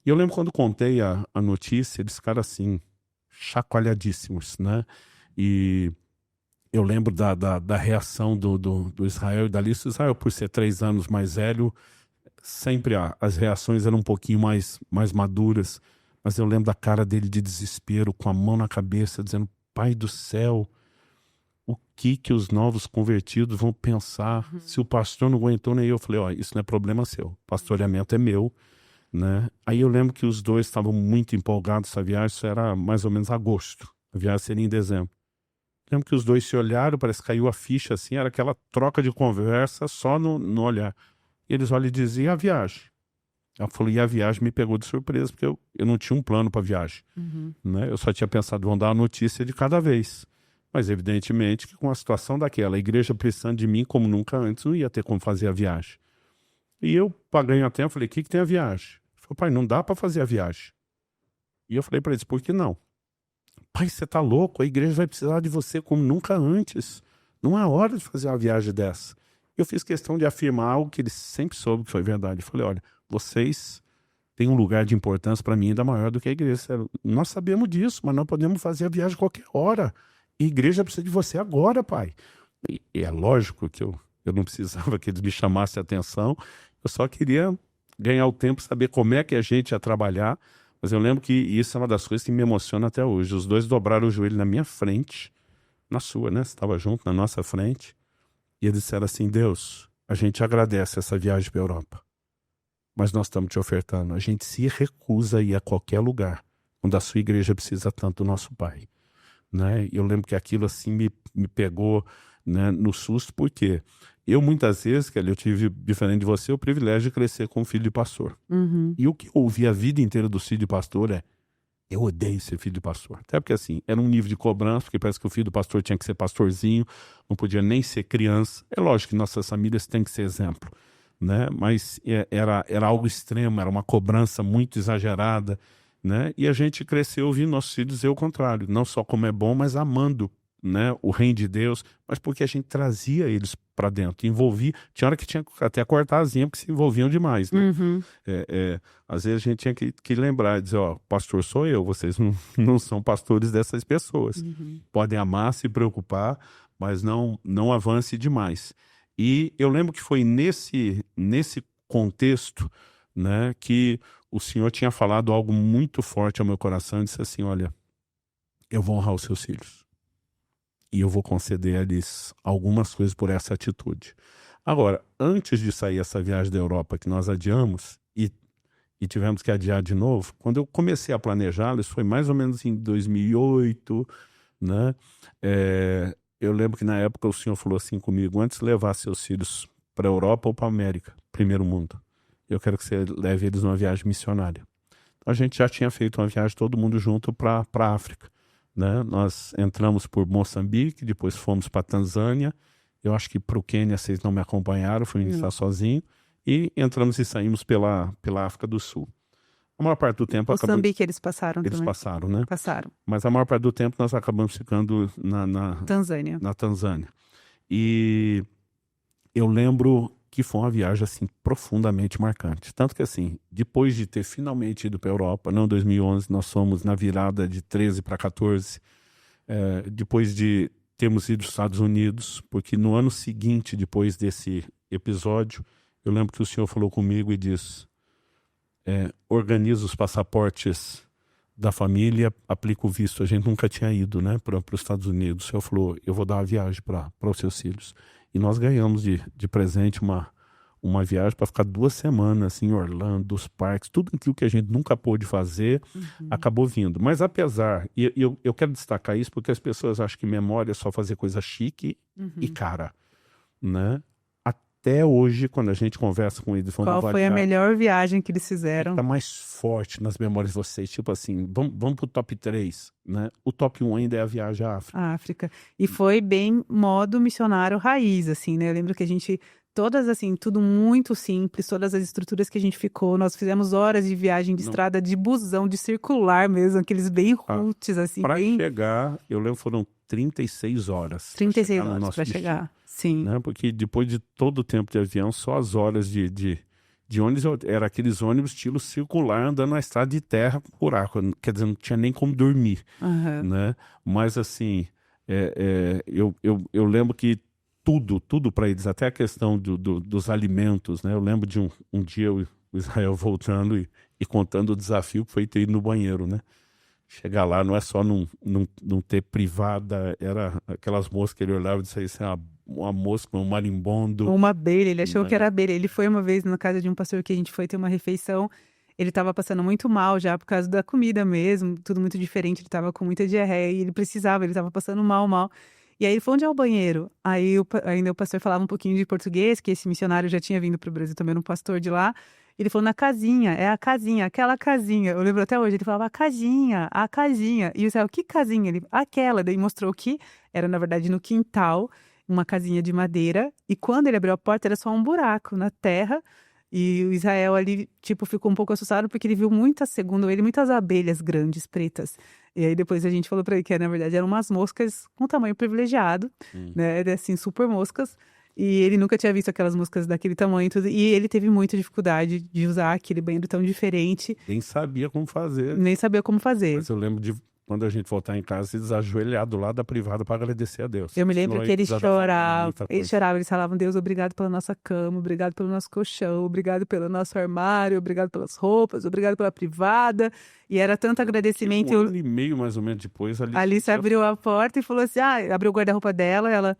E eu lembro quando contei a notícia, eles ficaram assim, chacoalhadíssimos, né? E eu lembro da reação do Israel e da Alice. Israel, por ser 3 anos mais velho, sempre as reações eram um pouquinho mais maduras, mas eu lembro da cara dele de desespero, com a mão na cabeça, dizendo, Pai do céu, o que os novos convertidos vão pensar se o pastor não aguentou nem eu? Eu falei, ó, isso não é problema seu, o pastoreamento é meu, né? Aí eu lembro que os dois estavam muito empolgados essa viagem, isso era mais ou menos agosto, A viagem seria em dezembro. Lembro que os dois se olharam, parece que caiu a ficha assim, era aquela troca de conversa só no olhar. E eles olham e dizem, e a viagem? Ela falou, e a viagem me pegou de surpresa, porque eu não tinha um plano para a viagem. Né? Eu só tinha pensado, vão dar uma notícia de cada vez. Mas evidentemente que com a situação daquela, a igreja precisando de mim como nunca antes, não ia ter como fazer a viagem. E eu, para ganhar tempo, falei, o que tem a viagem? Ele falou, pai, não dá para fazer a viagem. E eu falei para eles, por que não? Pai, você tá louco? A igreja vai precisar de você como nunca antes. Não é hora de fazer uma viagem dessa. Eu fiz questão de afirmar algo que eles sempre soube que foi verdade. Eu falei, olha, vocês têm um lugar de importância para mim ainda maior do que a igreja. Nós sabemos disso, mas não podemos fazer a viagem qualquer hora. A igreja precisa de você agora, pai. E é lógico que eu não precisava que eles me chamassem a atenção. Eu só queria ganhar o tempo, saber como é que a gente ia trabalhar. Mas eu lembro que isso é uma das coisas que me emociona até hoje. Os dois dobraram o joelho na minha frente, na sua, né? Você estava junto, na nossa frente. E eles disseram assim, Deus, a gente agradece essa viagem para a Europa. Mas nós estamos te ofertando. A gente se recusa a ir a qualquer lugar onde a sua igreja precisa tanto do nosso Pai. Né? Eu lembro que aquilo assim me pegou, né, no susto, porque eu muitas vezes, Kelly, eu tive, diferente de você, o privilégio de crescer com um filho de pastor. E o que eu ouvi a vida inteira do filho de pastor é, eu odeio ser filho de pastor. Até porque assim, era um nível de cobrança, porque parece que o filho do pastor tinha que ser pastorzinho, não podia nem ser criança. É lógico que nossas famílias têm que ser exemplo, né? Mas era algo extremo, era uma cobrança muito exagerada, né? E a gente cresceu ouvindo nossos filhos dizer o contrário, não só como é bom, mas amando, né, o reino de Deus, mas porque a gente trazia eles para dentro, envolvia, tinha hora que tinha até cortar as linhas, porque se envolviam demais, né? Às vezes a gente tinha que lembrar, dizer, ó, pastor sou eu, vocês não são pastores dessas pessoas. Podem amar, se preocupar, mas não avance demais. E eu lembro que foi nesse contexto, né, que o Senhor tinha falado algo muito forte ao meu coração e disse assim, olha, eu vou honrar os seus filhos. E eu vou conceder a eles algumas coisas por essa atitude. Agora, antes de sair essa viagem da Europa que nós adiamos e tivemos que adiar de novo, quando eu comecei a planejá-lo, isso foi mais ou menos em 2008, né? Eu lembro que na época o Senhor falou assim comigo, antes de levar seus filhos para a Europa ou para a América, primeiro mundo, eu quero que você leve eles numa viagem missionária. Então, a gente já tinha feito uma viagem todo mundo junto para a África. Né? Nós entramos por Moçambique, depois fomos para Tanzânia. Eu acho que para o Quênia vocês não me acompanharam, fui iniciar sozinho. E entramos e saímos pela África do Sul. A maior parte do tempo... Moçambique eles passaram Eles também. passaram, né? Passaram. Mas a maior parte do tempo nós acabamos ficando na Tanzânia. E eu lembro que foi uma viagem assim profundamente marcante. Tanto que assim, depois de ter finalmente ido para a Europa, não em 2011, nós fomos na virada de 13 para 14, depois de termos ido aos Estados Unidos, porque no ano seguinte, depois desse episódio, eu lembro que o Senhor falou comigo e disse, organiza os passaportes da família, aplica o visto. A gente nunca tinha ido, né, para os Estados Unidos. O Senhor falou, eu vou dar uma viagem para os seus filhos. E nós ganhamos de presente uma viagem para ficar 2 semanas assim, em Orlando, os parques, tudo aquilo que a gente nunca pôde fazer, acabou vindo. Mas apesar, e eu quero destacar isso porque as pessoas acham que memória é só fazer coisa chique e cara, né? Até hoje, quando a gente conversa com eles, qual foi a melhor viagem que eles fizeram? Está mais forte nas memórias de vocês, tipo assim, vamos pro top 3, né? O top 1 ainda é a viagem à África. A África. E foi bem modo missionário raiz, assim, né? Eu lembro que a gente, todas assim, tudo muito simples, todas as estruturas que a gente ficou, nós fizemos horas de viagem de estrada, de busão, de circular mesmo, aqueles bem roots, assim. Para bem... chegar, eu lembro foram 36 horas. 36 horas para chegar, sim. Né? Porque depois de todo o tempo de avião, só as horas de ônibus, era aqueles ônibus estilo circular, andando na estrada de terra com buraco. Quer dizer, não tinha nem como dormir. Né? Mas assim, eu lembro que tudo para eles, até a questão dos alimentos, né? Eu lembro de um dia o Israel voltando e contando o desafio que foi ter ido no banheiro, né? Chegar lá não é só não ter privada, era aquelas moscas que ele olhava e disse assim, uma mosca, um marimbondo. Uma abelha, ele achou que era abelha. Ele foi uma vez na casa de um pastor que a gente foi ter uma refeição, ele estava passando muito mal já por causa da comida mesmo, tudo muito diferente, ele estava com muita diarreia e ele estava passando mal, mal. E aí ele falou: "Onde é o banheiro?" Aí ainda o pastor falava um pouquinho de português, que esse missionário já tinha vindo para o Brasil também, era um pastor de lá. Ele falou: "Na casinha, é a casinha, aquela casinha." Eu lembro até hoje, ele falava: a casinha." E eu disse: "Que casinha?" Ele: "Aquela." Daí mostrou que era, na verdade, no quintal, uma casinha de madeira, e quando ele abriu a porta era só um buraco na terra, e o Israel ali, tipo, ficou um pouco assustado porque ele viu muitas, segundo ele, muitas abelhas grandes, pretas. E aí depois a gente falou pra ele que na verdade eram umas moscas com tamanho privilegiado, né, era assim, super moscas, e ele nunca tinha visto aquelas moscas daquele tamanho e tudo, e ele teve muita dificuldade de usar aquele banheiro tão diferente, Nem sabia como fazer. nem sabia como fazer. Mas eu lembro de quando a gente voltar em casa, eles ajoelhar do lado da privada para agradecer a Deus. Eu me lembro Senão que eles precisava fazer choravam, muita coisa. eles falavam: "Deus, obrigado pela nossa cama, obrigado pelo nosso colchão, obrigado pelo nosso armário, obrigado pelas roupas, obrigado pela privada." E era tanto agradecimento. Um ano e meio, mais ou menos, depois, A Alice abriu a porta e falou assim: abriu o guarda-roupa dela, ela: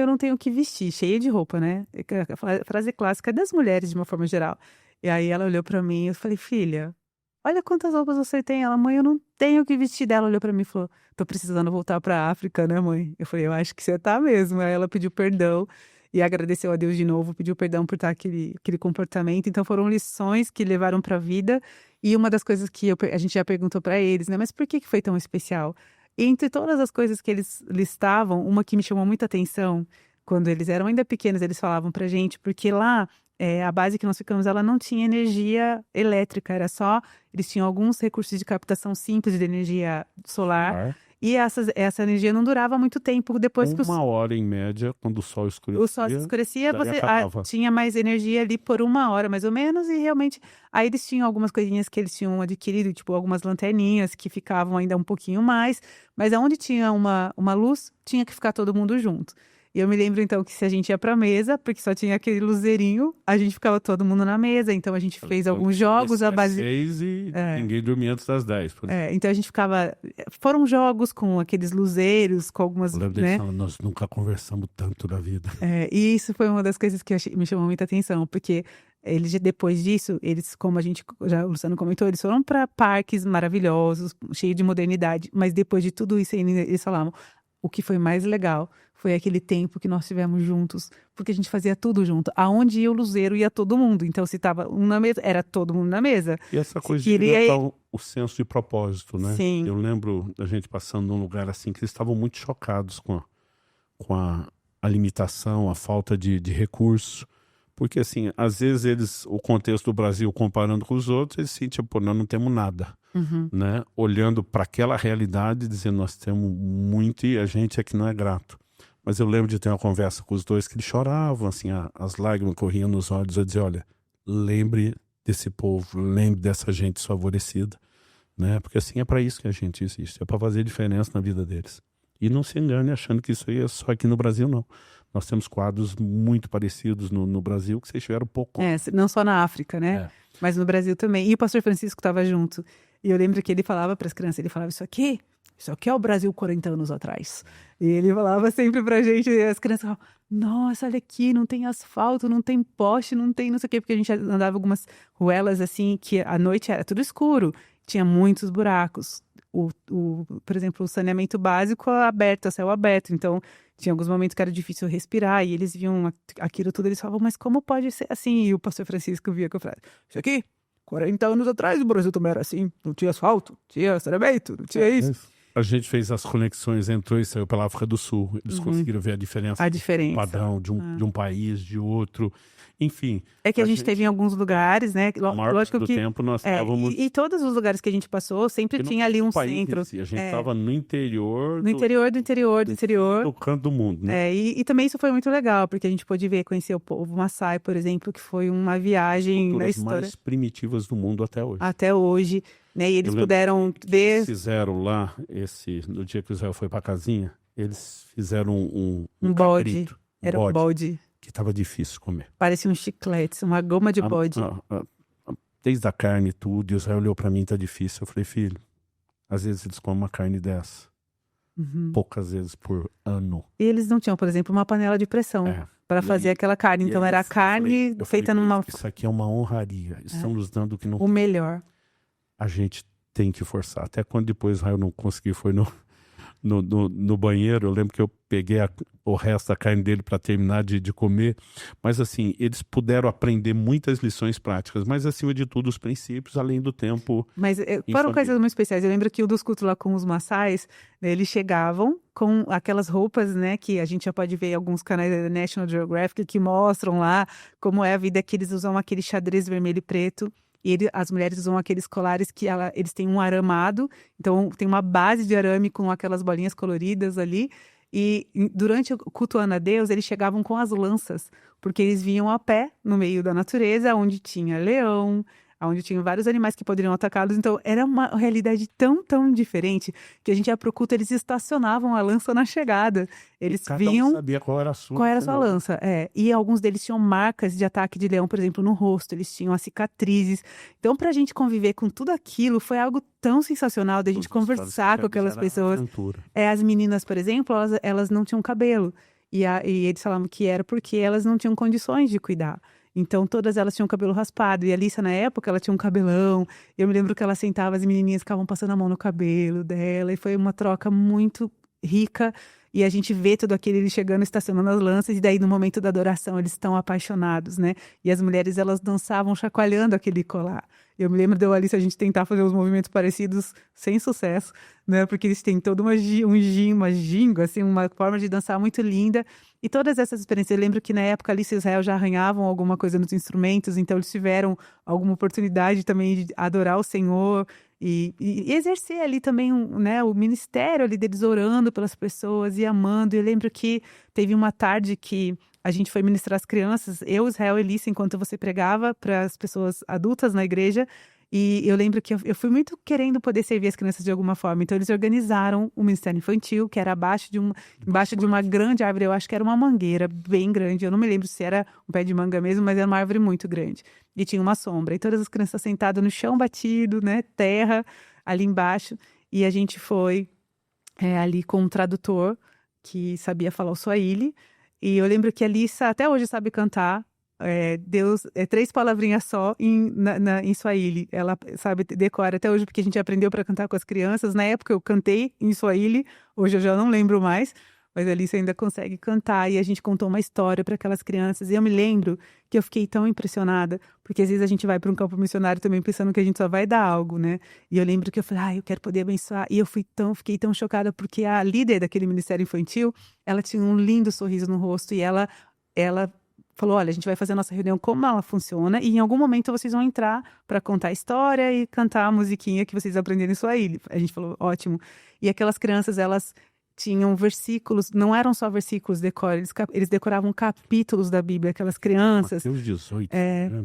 "Eu não tenho o que vestir", cheia de roupa, né? A frase clássica das mulheres, de uma forma geral. E aí ela olhou pra mim e eu falei: "Filha, olha quantas roupas você tem." Ela: "Mãe, eu não tenho o que vestir." Dela olhou pra mim e falou: "Tô precisando voltar pra África, né, mãe?" Eu falei: "Eu acho que você tá mesmo." Aí ela pediu perdão e agradeceu a Deus de novo, pediu perdão por estar aquele comportamento. Então foram lições que levaram pra vida, e uma das coisas que a gente já perguntou pra eles, né: "Mas por que foi tão especial?" E entre todas as coisas que eles listavam, uma que me chamou muita atenção, quando eles eram ainda pequenos, eles falavam pra gente, porque lá, a base que nós ficamos, ela não tinha energia elétrica, era só, eles tinham alguns recursos de captação simples de energia solar, e essa energia não durava muito tempo depois que Uma hora em média, quando o sol o sol se escurecia, daí você acabava. tinha mais energia ali por 1 hora, mais ou menos, e realmente aí eles tinham algumas coisinhas que eles tinham adquirido, tipo algumas lanterninhas que ficavam ainda um pouquinho mais, mas aonde tinha uma luz, tinha que ficar todo mundo junto. E eu me lembro então que se a gente ia pra mesa, porque só tinha aquele luzeirinho, a gente ficava todo mundo na mesa, então a gente fez alguns jogos à base. 6 e É. ninguém dormia antes das 10. Por exemplo. Então a gente ficava. Foram jogos com aqueles luzeiros, com algumas, Eu lembro deles né? falando: "Nós nunca conversamos tanto na vida." E isso foi uma das coisas que me chamou muita atenção, porque eles, depois disso, eles, como a gente já, o Luciano comentou, eles foram para parques maravilhosos, cheios de modernidade, mas depois de tudo isso, eles falavam: "O que foi mais legal foi aquele tempo que nós tivemos juntos, porque a gente fazia tudo junto. Aonde ia o luzeiro, ia todo mundo. Então, se tava um na mesa, era todo mundo na mesa." E essa Se coisa queria. de notar o senso de propósito, né? Sim. Eu lembro da gente passando num lugar assim que eles estavam muito chocados com a limitação, a falta de recurso. Porque, assim, às vezes o contexto do Brasil, comparando com os outros, eles assim, tipo, nós não temos nada, né? Olhando para aquela realidade, dizendo: nós temos muito e a gente é que não é grato. Mas eu lembro de ter uma conversa com os dois que eles choravam, assim, as lágrimas corriam nos olhos. Eu dizia: olha, lembre desse povo, lembre dessa gente desfavorecida, né? Porque assim, é para isso que a gente existe, é para fazer diferença na vida deles. E não se engane achando que isso aí é só aqui no Brasil, não. Nós temos quadros muito parecidos no Brasil que vocês tiveram pouco. Não só na África, né? Mas no Brasil também. E o pastor Francisco estava junto. E eu lembro que ele falava para as crianças, ele falava: Isso aqui é o Brasil 40 anos atrás." E ele falava sempre pra gente, e as crianças falavam: "Nossa, olha aqui, não tem asfalto, não tem poste, não tem não sei o quê", porque a gente andava algumas ruelas assim, que à noite era tudo escuro, tinha muitos buracos. Por exemplo, o saneamento básico aberto, a céu aberto, então tinha alguns momentos que era difícil respirar, e eles viam aquilo tudo, eles falavam: "Mas como pode ser assim?" E o pastor Francisco via que eu falava: "Isso aqui, 40 anos atrás o Brasil também era assim, não tinha asfalto, tinha saneamento, não tinha isso." A gente fez as conexões, entrou e saiu pela África do Sul. Eles conseguiram ver a diferença. Do padrão de um país, de outro. Enfim. É que a gente teve em alguns lugares, né? A maior parte do tempo nós estávamos. E todos os lugares que a gente passou, sempre tinha ali um centro. A gente estava no interior. No interior do interior do interior. Do canto do mundo, né? E também isso foi muito legal, porque a gente pôde conhecer o povo Maasai, por exemplo, que foi uma viagem na história mais primitivas do mundo até hoje. Até hoje, né? E eles puderam ver. Eles fizeram lá, no dia que o Israel foi para a casinha, eles fizeram um bode. Cabrito, Era um bode. Que estava difícil comer. Parecia um chiclete, uma goma de bode. Desde a carne e tudo, e o Israel olhou para mim: tá difícil. Eu falei: filho, às vezes eles comem uma carne dessa. Poucas vezes por ano. E eles não tinham, por exemplo, uma panela de pressão. para fazer aquela carne. E Então aí era a carne eu feita falei, numa isso aqui é uma honraria. Estão nos dando o que não o melhor. a gente tem que forçar. Até quando depois Israel não conseguiu, foi no banheiro, eu lembro que eu peguei o resto da carne dele para terminar de comer, mas assim, eles puderam aprender muitas lições práticas, mas acima de tudo os princípios, além do tempo Mas em foram coisas família. muito especiais. Eu lembro que o dos cultos lá com os maçais, né, eles chegavam com aquelas roupas, né, que a gente já pode ver em alguns canais da National Geographic que mostram lá como é a vida, que eles usam aquele xadrez vermelho e preto. E as mulheres usam aqueles colares que eles têm um aramado, então tem uma base de arame com aquelas bolinhas coloridas ali. E durante o culto a Deus, eles chegavam com as lanças, porque eles vinham a pé no meio da natureza, onde tinha leão, onde tinham vários animais que poderiam atacá-los. Então, era uma realidade tão, tão diferente que a gente ia pro culto, eles estacionavam a lança na chegada. E Eles cada um vinham. sabia qual era a sua, Qual era a você sua não. lança? É. E alguns deles tinham marcas de ataque de leão, por exemplo, no rosto, eles tinham as cicatrizes. Então, pra gente conviver com tudo aquilo, foi algo tão sensacional da gente Todas as histórias que conversar com tinha aquelas era pessoas. aventura. As meninas, por exemplo, elas não tinham cabelo. E eles falavam que era porque elas não tinham condições de cuidar. Então, todas elas tinham cabelo raspado. E a Alissa, na época, ela tinha um cabelão. Eu me lembro que ela sentava, as menininhas ficavam passando a mão no cabelo dela. E foi uma troca muito rica. E a gente vê tudo aquilo, eles chegando, estacionando as lanças. E daí, no momento da adoração, eles estão apaixonados, né? E as mulheres, elas dançavam chacoalhando aquele colar. Eu me lembro de eu e a Alice, a gente tentar fazer uns movimentos parecidos sem sucesso, né? Porque eles têm todo uma gingo, assim, uma forma de dançar muito linda. E todas essas experiências, eu lembro que na época Alice e Israel já arranhavam alguma coisa nos instrumentos, então eles tiveram alguma oportunidade também de adorar o Senhor e exercer ali também né, o ministério ali deles orando pelas pessoas e amando. E eu lembro que teve uma tarde que a gente foi ministrar as crianças, eu, Israel e Alice, enquanto você pregava para as pessoas adultas na igreja. E eu lembro que eu fui muito querendo poder servir as crianças de alguma forma. Então, eles organizaram um ministério infantil, que era embaixo de uma grande árvore. Eu acho que era uma mangueira bem grande. Eu não me lembro se era um pé de manga mesmo, mas era uma árvore muito grande. E tinha uma sombra. E todas as crianças sentadas no chão batido, né? Terra, ali embaixo. E a gente foi ali com um tradutor que sabia falar o Swahili. E eu lembro que a Alissa até hoje sabe cantar. Deus, 3 palavrinhas só em Swahili. Ela sabe, decora até hoje, porque a gente aprendeu para cantar com as crianças. Na época eu cantei em Swahili, hoje eu já não lembro mais, mas a Alice ainda consegue cantar. E a gente contou uma história para aquelas crianças. E eu me lembro que eu fiquei tão impressionada, porque às vezes a gente vai para um campo missionário também pensando que a gente só vai dar algo, né? E eu lembro que eu falei, eu quero poder abençoar. E eu fiquei tão chocada, porque a líder daquele ministério infantil, ela tinha um lindo sorriso no rosto e ela falou, olha, a gente vai fazer a nossa reunião, como ela funciona, e em algum momento vocês vão entrar para contar a história e cantar a musiquinha que vocês aprenderam em Swahili. A gente falou, ótimo. E aquelas crianças, elas tinham versículos, não eram só versículos de cor, eles decoravam capítulos da Bíblia, aquelas crianças. Mateus 18. Né?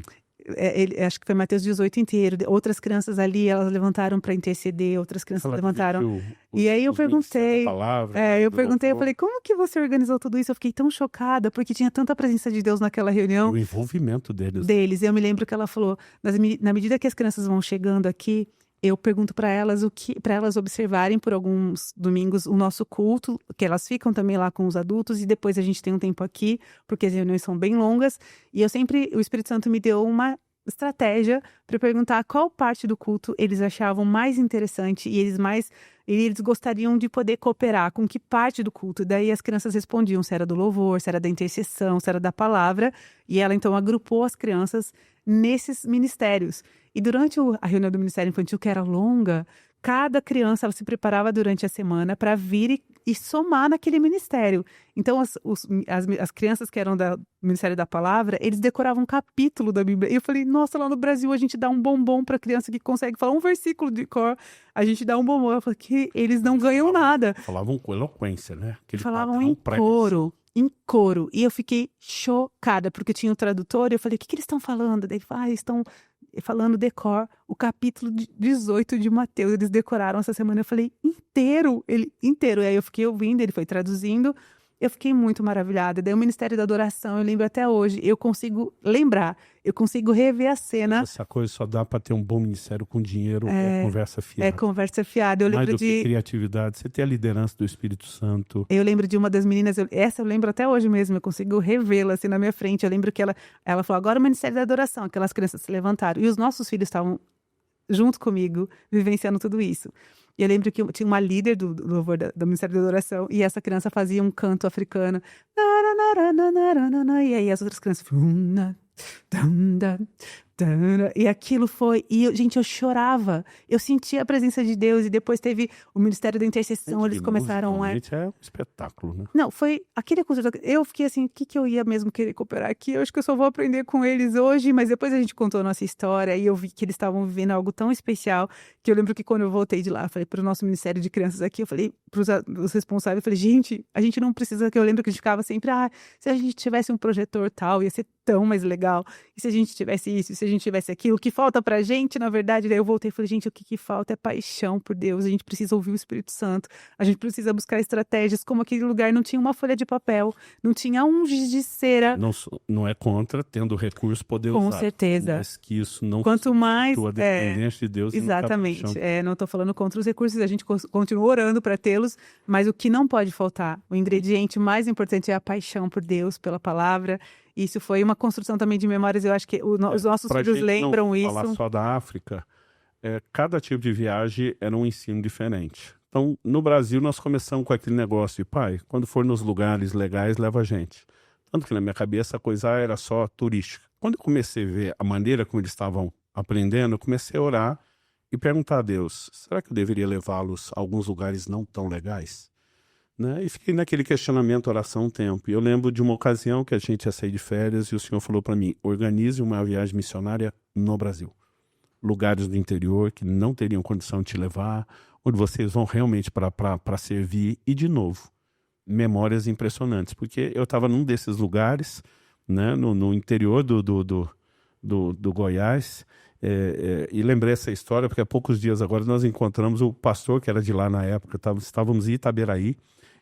Acho que foi Mateus 18 inteiro. Outras crianças ali, elas levantaram para interceder, outras crianças levantaram. E aí eu perguntei, eu falei, como que você organizou tudo isso? Eu fiquei tão chocada, porque tinha tanta presença de Deus naquela reunião. O envolvimento deles. Eu me lembro que ela falou, na medida que as crianças vão chegando aqui, eu pergunto para elas para elas observarem por alguns domingos o nosso culto, que elas ficam também lá com os adultos, e depois a gente tem um tempo aqui, porque as reuniões são bem longas. E o Espírito Santo me deu uma estratégia para perguntar qual parte do culto eles achavam mais interessante e eles gostariam de poder cooperar com que parte do culto. Daí as crianças respondiam se era do louvor, se era da intercessão, se era da palavra. E ela então agrupou as crianças nesses ministérios. E durante a reunião do Ministério Infantil, que era longa, cada criança ela se preparava durante a semana para vir e somar naquele ministério. Então, as crianças que eram do Ministério da Palavra, eles decoravam um capítulo da Bíblia. E eu falei, nossa, lá no Brasil a gente dá um bombom para criança que consegue falar um versículo de cor. A gente dá um bombom. Eu falei que eles não ganham nada. Falavam com eloquência, né? Falavam em coro. Em coro. E eu fiquei chocada, porque tinha o tradutor, e eu falei, o que eles estão falando? Daí ele falou, eles estão falando decor o capítulo 18 de Mateus. Eles decoraram essa semana. Eu falei, inteiro. E aí eu fiquei ouvindo, ele foi traduzindo. Eu fiquei muito maravilhada. Daí o Ministério da Adoração, eu lembro até hoje, eu consigo lembrar, eu consigo rever a cena. Essa coisa só dá para ter um bom ministério com dinheiro, é conversa É fiada. conversa fiada. Eu Mais lembro do que de... criatividade, você tem a liderança do Espírito Santo. Eu lembro de uma das meninas, essa eu lembro até hoje mesmo, eu consigo revê-la assim na minha frente. Eu lembro que ela falou, agora o Ministério da Adoração, aquelas crianças se levantaram. E os nossos filhos estavam junto comigo, vivenciando tudo isso. E eu lembro que tinha uma líder do louvor do Ministério da Adoração, e essa criança fazia um canto africano. E aí as outras crianças... E aquilo foi... E, gente, eu chorava. Eu sentia a presença de Deus. E depois teve o Ministério da Intercessão. Eles começaram a... É um espetáculo, né? Não, foi aquele curso. Eu fiquei assim, o que eu ia mesmo querer cooperar aqui? Eu acho que eu só vou aprender com eles hoje. Mas depois a gente contou a nossa história e eu vi que eles estavam vivendo algo tão especial que eu lembro que quando eu voltei de lá, eu falei para o nosso Ministério de Crianças aqui, eu falei para os responsáveis, eu falei, gente, a gente não precisa, que eu lembro que a gente ficava sempre, se a gente tivesse um projetor tal, ia ser tão mais legal. E se a gente tivesse isso, se a gente tivesse aquilo, o que falta pra gente, na verdade, daí eu voltei e falei, gente, o que falta é paixão por Deus, a gente precisa ouvir o Espírito Santo, a gente precisa buscar estratégias, como aquele lugar não tinha uma folha de papel, não tinha um giz de cera. Não é contra, tendo recurso, poder Com usar. certeza. Mas que isso não... Quanto mais... tua dependência de Deus. Exatamente. Não estou falando contra os recursos, a gente continua orando para tê-los, mas o que não pode faltar, o ingrediente mais importante é a paixão por Deus, pela palavra. Isso foi uma construção também de memórias, eu acho que os nossos filhos lembram isso. Falar só da África, cada tipo de viagem era um ensino diferente. Então, no Brasil, nós começamos com aquele negócio de, pai, quando for nos lugares legais, leva a gente. Tanto que na minha cabeça a coisa era só turística. Quando eu comecei a ver a maneira como eles estavam aprendendo, eu comecei a orar e perguntar a Deus, será que eu deveria levá-los a alguns lugares não tão legais? Né? E fiquei naquele questionamento, oração, um tempo. E eu lembro de uma ocasião que a gente ia sair de férias e o Senhor falou para mim, organize uma viagem missionária no Brasil. Lugares do interior que não teriam condição de te levar, onde vocês vão realmente para servir. E, de novo, memórias impressionantes. Porque eu estava num desses lugares, né, no interior do Goiás, e lembrei essa história porque há poucos dias agora nós encontramos o pastor que era de lá na época, estávamos em Itaberaí,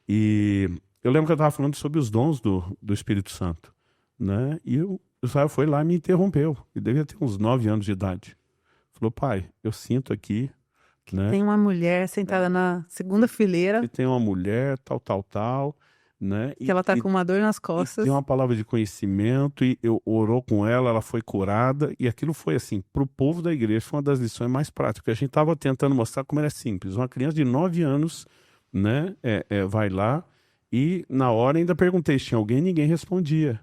e eu lembro que eu estava falando sobre os dons do Espírito Santo, né? E o Israel foi lá e me interrompeu, ele devia ter uns 9 anos de idade, falou, pai, eu sinto aqui, né, tem uma mulher sentada na segunda fileira, e tem uma mulher, tal, né? que ela tá com uma dor nas costas. Tem uma palavra de conhecimento e eu orou com ela, ela foi curada e aquilo foi assim, para o povo da igreja foi uma das lições mais práticas. A gente estava tentando mostrar como era simples. Uma criança de 9 anos, né, vai lá e na hora ainda perguntei se tinha alguém, ninguém respondia,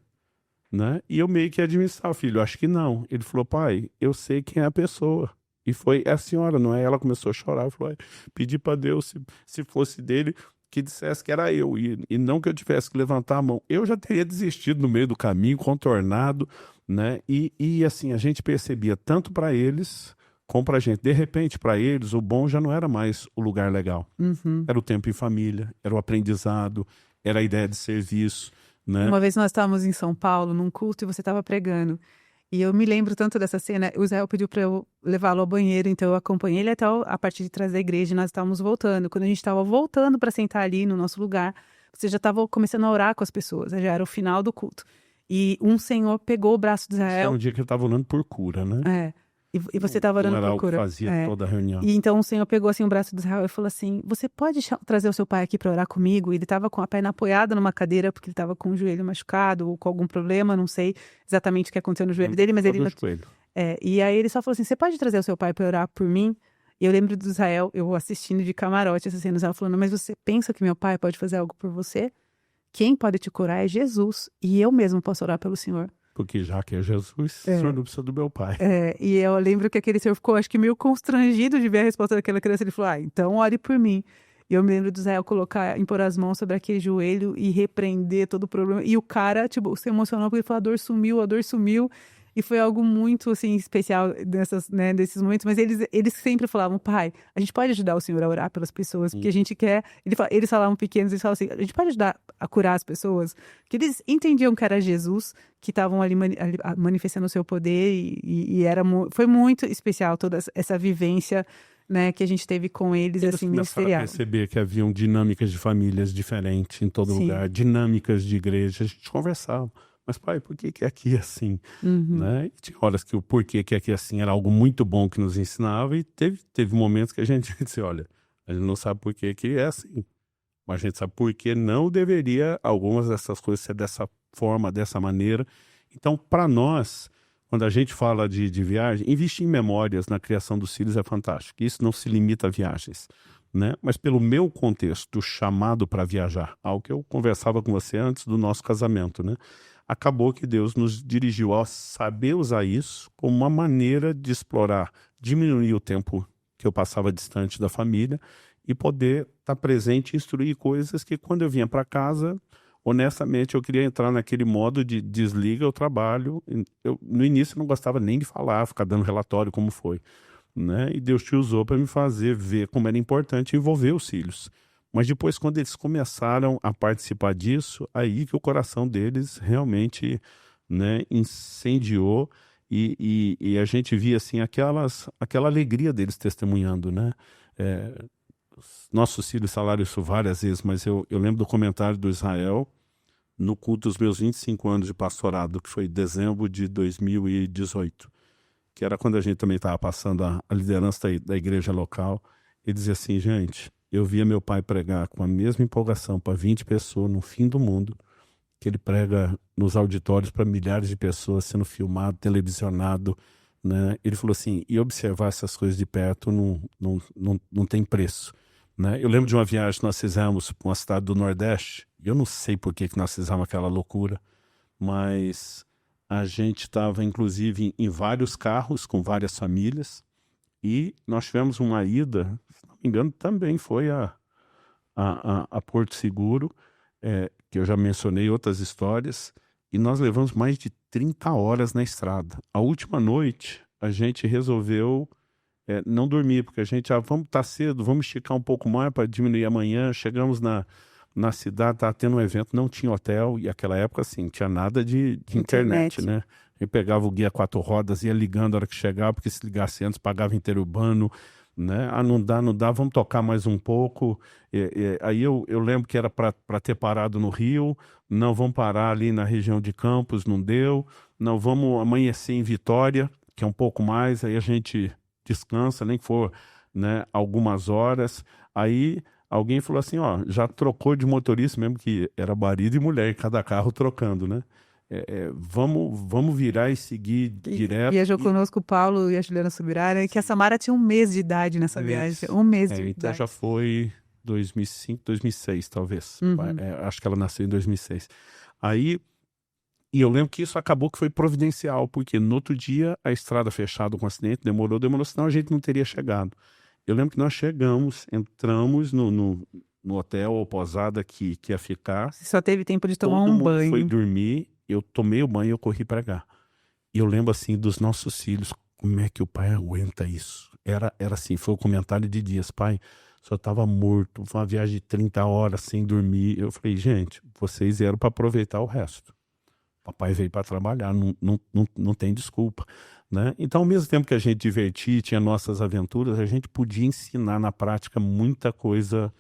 né? E eu meio que ia administrar, filho, eu acho que não. Ele falou, pai, eu sei quem é a pessoa. E foi a senhora, não é? Ela começou a chorar, falou, pedi para Deus, se fosse dele, que dissesse que era eu, e não que eu tivesse que levantar a mão. Eu já teria desistido no meio do caminho, contornado, né? E assim, a gente percebia tanto para eles como para a gente. De repente, para eles, o bom já não era mais o lugar legal. Uhum. Era o tempo em família, era o aprendizado, era a ideia de serviço, né? Uma vez nós estávamos em São Paulo, num culto, e você estava pregando. E eu me lembro tanto dessa cena, o Israel pediu para eu levá-lo ao banheiro, então eu acompanhei ele até a parte de trás da igreja e nós estávamos voltando. Quando a gente estava voltando para sentar ali no nosso lugar, você já estava começando a orar com as pessoas, já era o final do culto. E um senhor pegou o braço de Israel. Era um dia que ele estava orando por cura, né? E você estava orando por cura. Fazia toda a reunião. E então o Senhor pegou assim o braço do Israel e falou assim, você pode trazer o seu pai aqui para orar comigo? E ele estava com a perna apoiada numa cadeira porque ele estava com o joelho machucado ou com algum problema, não sei exatamente o que aconteceu no joelho dele, mas ele... E aí ele só falou assim, você pode trazer o seu pai para orar por mim? E eu lembro do Israel, eu assistindo de camarote essa cena, Israel falando, mas você pensa que meu pai pode fazer algo por você? Quem pode te curar é Jesus, e eu mesmo posso orar pelo Senhor. Porque já que é Jesus, o senhor não precisa do meu pai. E eu lembro que aquele senhor ficou, acho que meio constrangido de ver a resposta daquela criança. Ele falou, então ore por mim. E eu me lembro do Israel impor as mãos sobre aquele joelho e repreender todo o problema. E o cara, tipo, se emocionou porque ele falou, a dor sumiu. E foi algo muito, assim, especial desses momentos. Mas eles sempre falavam, pai, a gente pode ajudar o Senhor a orar pelas pessoas, porque a gente quer... Eles falavam pequenos, eles falavam assim, a gente pode ajudar a curar as pessoas? Porque eles entendiam que era Jesus, que estavam ali manifestando o seu poder. Foi muito especial toda essa vivência né, que a gente teve com eles, Eles assim, começaram a ministerial. perceber que haviam dinâmicas de famílias diferentes em todo Sim. lugar, dinâmicas de igreja. A gente conversava. Mas, pai, por que que aqui é assim? Né? E tinha horas que o porquê que aqui é assim era algo muito bom que nos ensinava, e teve momentos que a gente disse, olha, a gente não sabe por que que é assim, mas a gente sabe por que não deveria algumas dessas coisas ser dessa forma, dessa maneira. Então, para nós, quando a gente fala de viagem, investir em memórias na criação dos filhos é fantástico. Isso não se limita a viagens, né? Mas pelo meu contexto, chamado para viajar, algo que eu conversava com você antes do nosso casamento, né? Acabou que Deus nos dirigiu a saber usar isso como uma maneira de explorar, diminuir o tempo que eu passava distante da família e poder estar presente e instruir coisas que, quando eu vinha para casa, honestamente, eu queria entrar naquele modo de desliga o trabalho. No início, não gostava nem de falar, ficar dando relatório como foi, né? E Deus te usou para me fazer ver como era importante envolver os filhos. Mas depois, quando eles começaram a participar disso, aí que o coração deles realmente, né, incendiou, e a gente via assim aquela alegria deles testemunhando, né? Nossos filhos falaram isso várias vezes, mas eu lembro do comentário do Israel no culto dos meus 25 anos de pastorado, que foi em dezembro de 2018, que era quando a gente também estava passando a liderança da igreja local. Ele dizia assim, gente, eu via meu pai pregar com a mesma empolgação para 20 pessoas no fim do mundo, que ele prega nos auditórios para milhares de pessoas, sendo filmado, televisionado, né? Ele falou assim, e observar essas coisas de perto não tem preço, né? Eu lembro de uma viagem que nós fizemos para uma cidade do Nordeste, e eu não sei por que nós fizemos aquela loucura, mas a gente estava, inclusive, em vários carros, com várias famílias, e nós tivemos uma ida, se não me engano, também foi a Porto Seguro, que eu já mencionei outras histórias, e nós levamos mais de 30 horas na estrada. A última noite, a gente resolveu não dormir, porque a gente, vamos estar cedo, vamos esticar um pouco mais para diminuir amanhã. Chegamos na cidade, estava tendo um evento, não tinha hotel, e naquela época, assim, tinha nada de internet, né? A gente pegava o guia 4 rodas, ia ligando a hora que chegava, porque se ligasse antes, pagava interurbano, né? Não dá, vamos tocar mais um pouco. Aí eu lembro que era para ter parado no Rio, não, vamos parar ali na região de Campos, não deu, não, vamos amanhecer em Vitória, que é um pouco mais, aí a gente descansa, nem que for, né, algumas horas. Aí alguém falou assim, ó, já trocou de motorista, mesmo que era marido e mulher em cada carro trocando, né? Vamos virar e seguir direto. Viajou conosco o Paulo e a Juliana Subirá, né? Que a Samara tinha 1 mês de idade nessa viagem. 1 mês de então idade. já foi 2005, 2006, talvez. Acho que ela nasceu em 2006. Aí, e eu lembro que isso acabou que foi providencial, porque no outro dia a estrada fechada com acidente, demorou, senão a gente não teria chegado. Eu lembro que nós chegamos, entramos no hotel ou pousada que ia ficar. Você só teve tempo de tomar Todo um mundo banho. foi dormir, eu tomei o banho e eu corri para cá. E eu lembro assim dos nossos filhos, como é que o pai aguenta isso? Era assim, foi o comentário de dias, pai, só estava morto, foi uma viagem de 30 horas sem dormir. Eu falei, gente, vocês vieram para aproveitar o resto. Papai veio para trabalhar, não tem desculpa, né? Então, ao mesmo tempo que a gente divertia, tinha nossas aventuras, a gente podia ensinar na prática muita coisa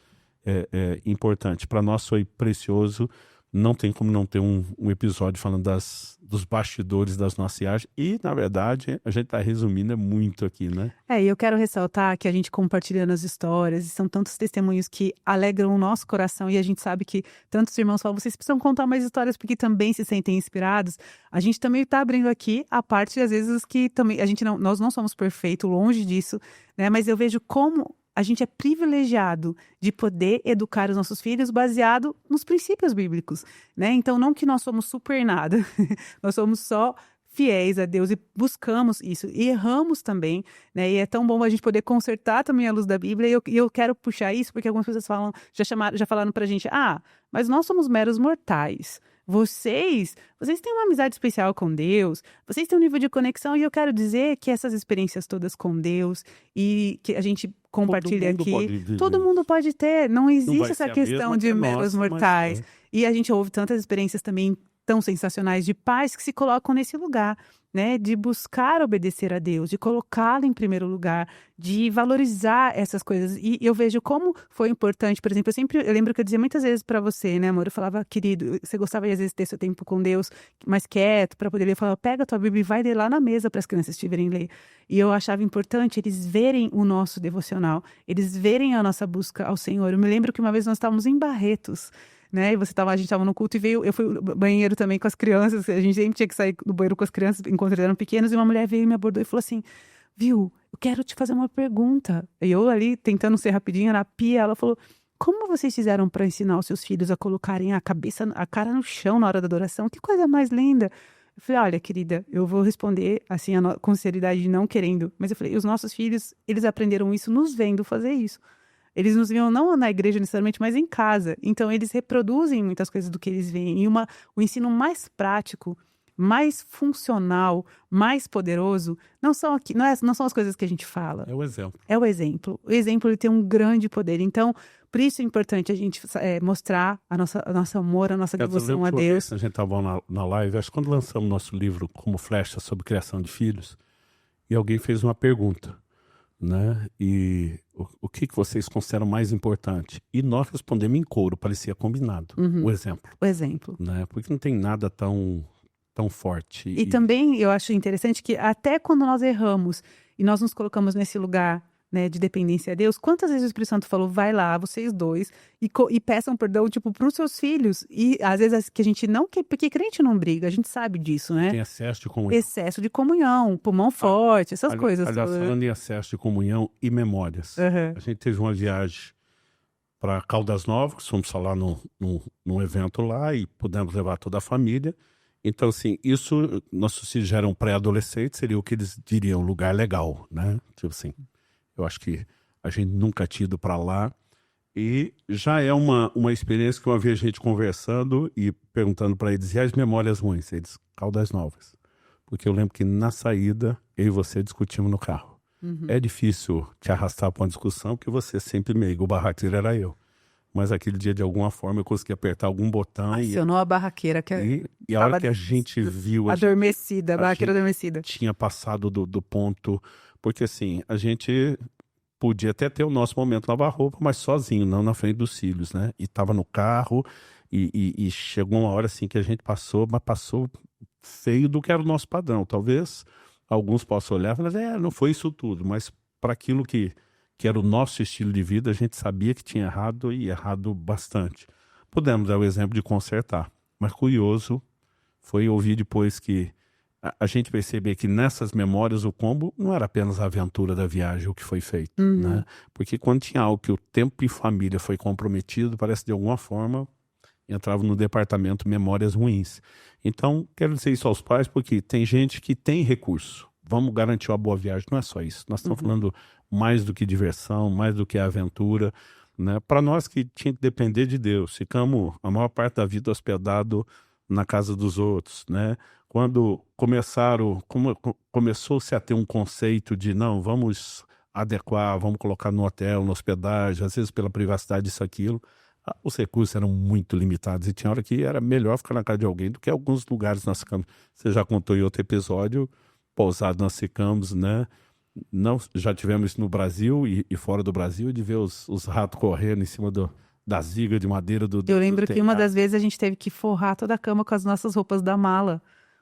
importante. Para nós foi precioso. Não tem como não ter um episódio falando dos bastidores das nossas viagens. E, na verdade, a gente está resumindo muito aqui, né? E eu quero ressaltar que a gente compartilhando as histórias, e são tantos testemunhos que alegram o nosso coração, e a gente sabe que tantos irmãos falam, vocês precisam contar mais histórias porque também se sentem inspirados. A gente também está abrindo aqui a parte, às vezes, que também nós não somos perfeitos, longe disso, né? Mas eu vejo como a gente é privilegiado de poder educar os nossos filhos baseado nos princípios bíblicos, né? Então, não que nós somos super nada, nós somos só fiéis a Deus e buscamos isso, e erramos também, né? E é tão bom a gente poder consertar também à luz da Bíblia, e eu quero puxar isso porque algumas pessoas já falaram pra gente, mas nós somos meros mortais. Vocês têm uma amizade especial com Deus, vocês têm um nível de conexão, e eu quero dizer que essas experiências todas com Deus e que a gente compartilha aqui, todo mundo pode ter, não existe essa questão de meros mortais. E a gente ouve tantas experiências também tão sensacionais de pais que se colocam nesse lugar, né, de buscar obedecer a Deus, de colocá-lo em primeiro lugar, de valorizar essas coisas. E eu vejo como foi importante, por exemplo, eu lembro que eu dizia muitas vezes para você, né, amor, eu falava, querido, você gostava de às vezes ter seu tempo com Deus mais quieto para poder ler, eu falava, pega a tua Bíblia e vai ler lá na mesa para as crianças estiverem ler. E eu achava importante eles verem o nosso devocional, eles verem a nossa busca ao Senhor. Eu me lembro que uma vez nós estávamos em Barretos, né? E a gente estava no culto e eu fui no banheiro também com as crianças, a gente sempre tinha que sair do banheiro com as crianças enquanto eles eram pequenos, e uma mulher veio e me abordou e falou assim, viu, eu quero te fazer uma pergunta. E eu ali, tentando ser rapidinha na pia, ela falou, como vocês fizeram para ensinar os seus filhos a colocarem a cara no chão na hora da adoração? Que coisa mais linda! Eu falei, olha, querida, eu vou responder assim, com sinceridade, não querendo. Mas eu falei, os nossos filhos, eles aprenderam isso nos vendo fazer isso. Eles nos viam não na igreja necessariamente, mas em casa. Então, eles reproduzem muitas coisas do que eles veem. E o ensino mais prático, mais funcional, mais poderoso, não são as coisas que a gente fala. É o exemplo. É o exemplo. O exemplo ele tem um grande poder. Então, por isso é importante a gente mostrar o nosso amor, a nossa devoção a Deus. A gente estava na live, acho que quando lançamos nosso livro Como Flecha sobre criação de filhos, e alguém fez uma pergunta, né? E o que vocês consideram mais importante? E nós respondemos em coro, parecia combinado. O exemplo. O exemplo. Né? Porque não tem nada tão forte. E também eu acho interessante que até quando nós erramos e nós nos colocamos nesse lugar, né, de dependência a Deus, quantas vezes o Espírito Santo falou, vai lá, vocês dois, e peçam perdão, tipo, para os seus filhos. E às vezes que a gente não quer, porque crente não briga, a gente sabe disso, né? Tem excesso de comunhão. Excesso de comunhão, pulmão forte, essas coisas. Aliás, falando em excesso de comunhão e memórias, a gente teve uma viagem para Caldas Novas, fomos lá num evento lá e pudemos levar toda a família. Então, assim, isso, nossos filhos já eram pré-adolescentes, seria o que eles diriam, lugar legal, né? Tipo assim, eu acho que a gente nunca tinha ido para lá. E já é uma experiência que uma vez a gente conversando e perguntando para eles, e as memórias ruins? Eles, Caldas Novas. Porque eu lembro que na saída, eu e você discutimos no carro. É difícil te arrastar para uma discussão, porque você é sempre meigo, o barraqueiro era eu. Mas aquele dia, de alguma forma, eu consegui apertar algum botão. Acionou a barraqueira. E a hora que a gente viu... Adormecida, a barraqueira adormecida. Tinha passado do ponto... Porque assim, a gente podia até ter o nosso momento lavar roupa, mas sozinho, não na frente dos filhos, né? E tava no carro e chegou uma hora assim que a gente passou, mas passou feio do que era o nosso padrão. Talvez alguns possam olhar e falar, não foi isso tudo, mas para aquilo que era o nosso estilo de vida, a gente sabia que tinha errado e errado bastante. Pudemos dar o exemplo de consertar, mas curioso foi ouvir depois que a gente perceber que nessas memórias o combo não era apenas a aventura da viagem, o que foi feito, né? Porque quando tinha algo que o tempo e família foi comprometido, parece que de alguma forma entrava no departamento memórias ruins. Então, quero dizer isso aos pais, porque tem gente que tem recurso. Vamos garantir uma boa viagem, não é só isso. Nós estamos falando mais do que diversão, mais do que aventura, né? Para nós que tinha que depender de Deus, ficamos a maior parte da vida hospedado na casa dos outros, né? Quando começou-se a ter um conceito de não, vamos adequar, vamos colocar no hotel, na hospedagem, às vezes pela privacidade, isso, aquilo, os recursos eram muito limitados e tinha hora que era melhor ficar na casa de alguém do que alguns lugares nós ficamos. Você já contou em outro episódio, pousado nós ficamos, né? Não, já tivemos isso no Brasil e fora do Brasil, de ver os ratos correndo em cima das vigas de madeira do Eu lembro que uma das vezes a gente teve que forrar toda a cama com as nossas roupas da mala,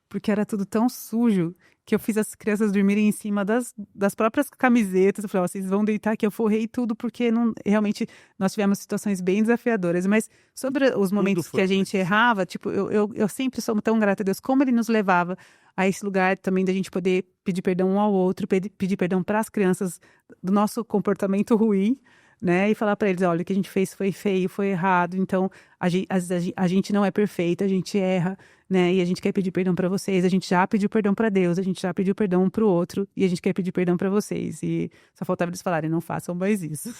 porque era tudo tão sujo que eu fiz as crianças dormirem em cima das próprias camisetas. Eu falei, vocês vão deitar aqui, eu forrei tudo, porque realmente nós tivemos situações bem desafiadoras. Mas sobre os momentos que a gente errava, tipo, eu sempre sou tão grata a Deus, como Ele nos levava a esse lugar também da gente poder pedir perdão um ao outro, pedir perdão para as crianças do nosso comportamento ruim, né? E falar para eles, olha, o que a gente fez foi feio, foi errado, então a gente não é perfeito, a gente erra, né? E a gente quer pedir perdão para vocês, a gente já pediu perdão para Deus, a gente já pediu perdão um para o outro, e a gente quer pedir perdão para vocês. E só faltava eles falarem, não façam mais isso.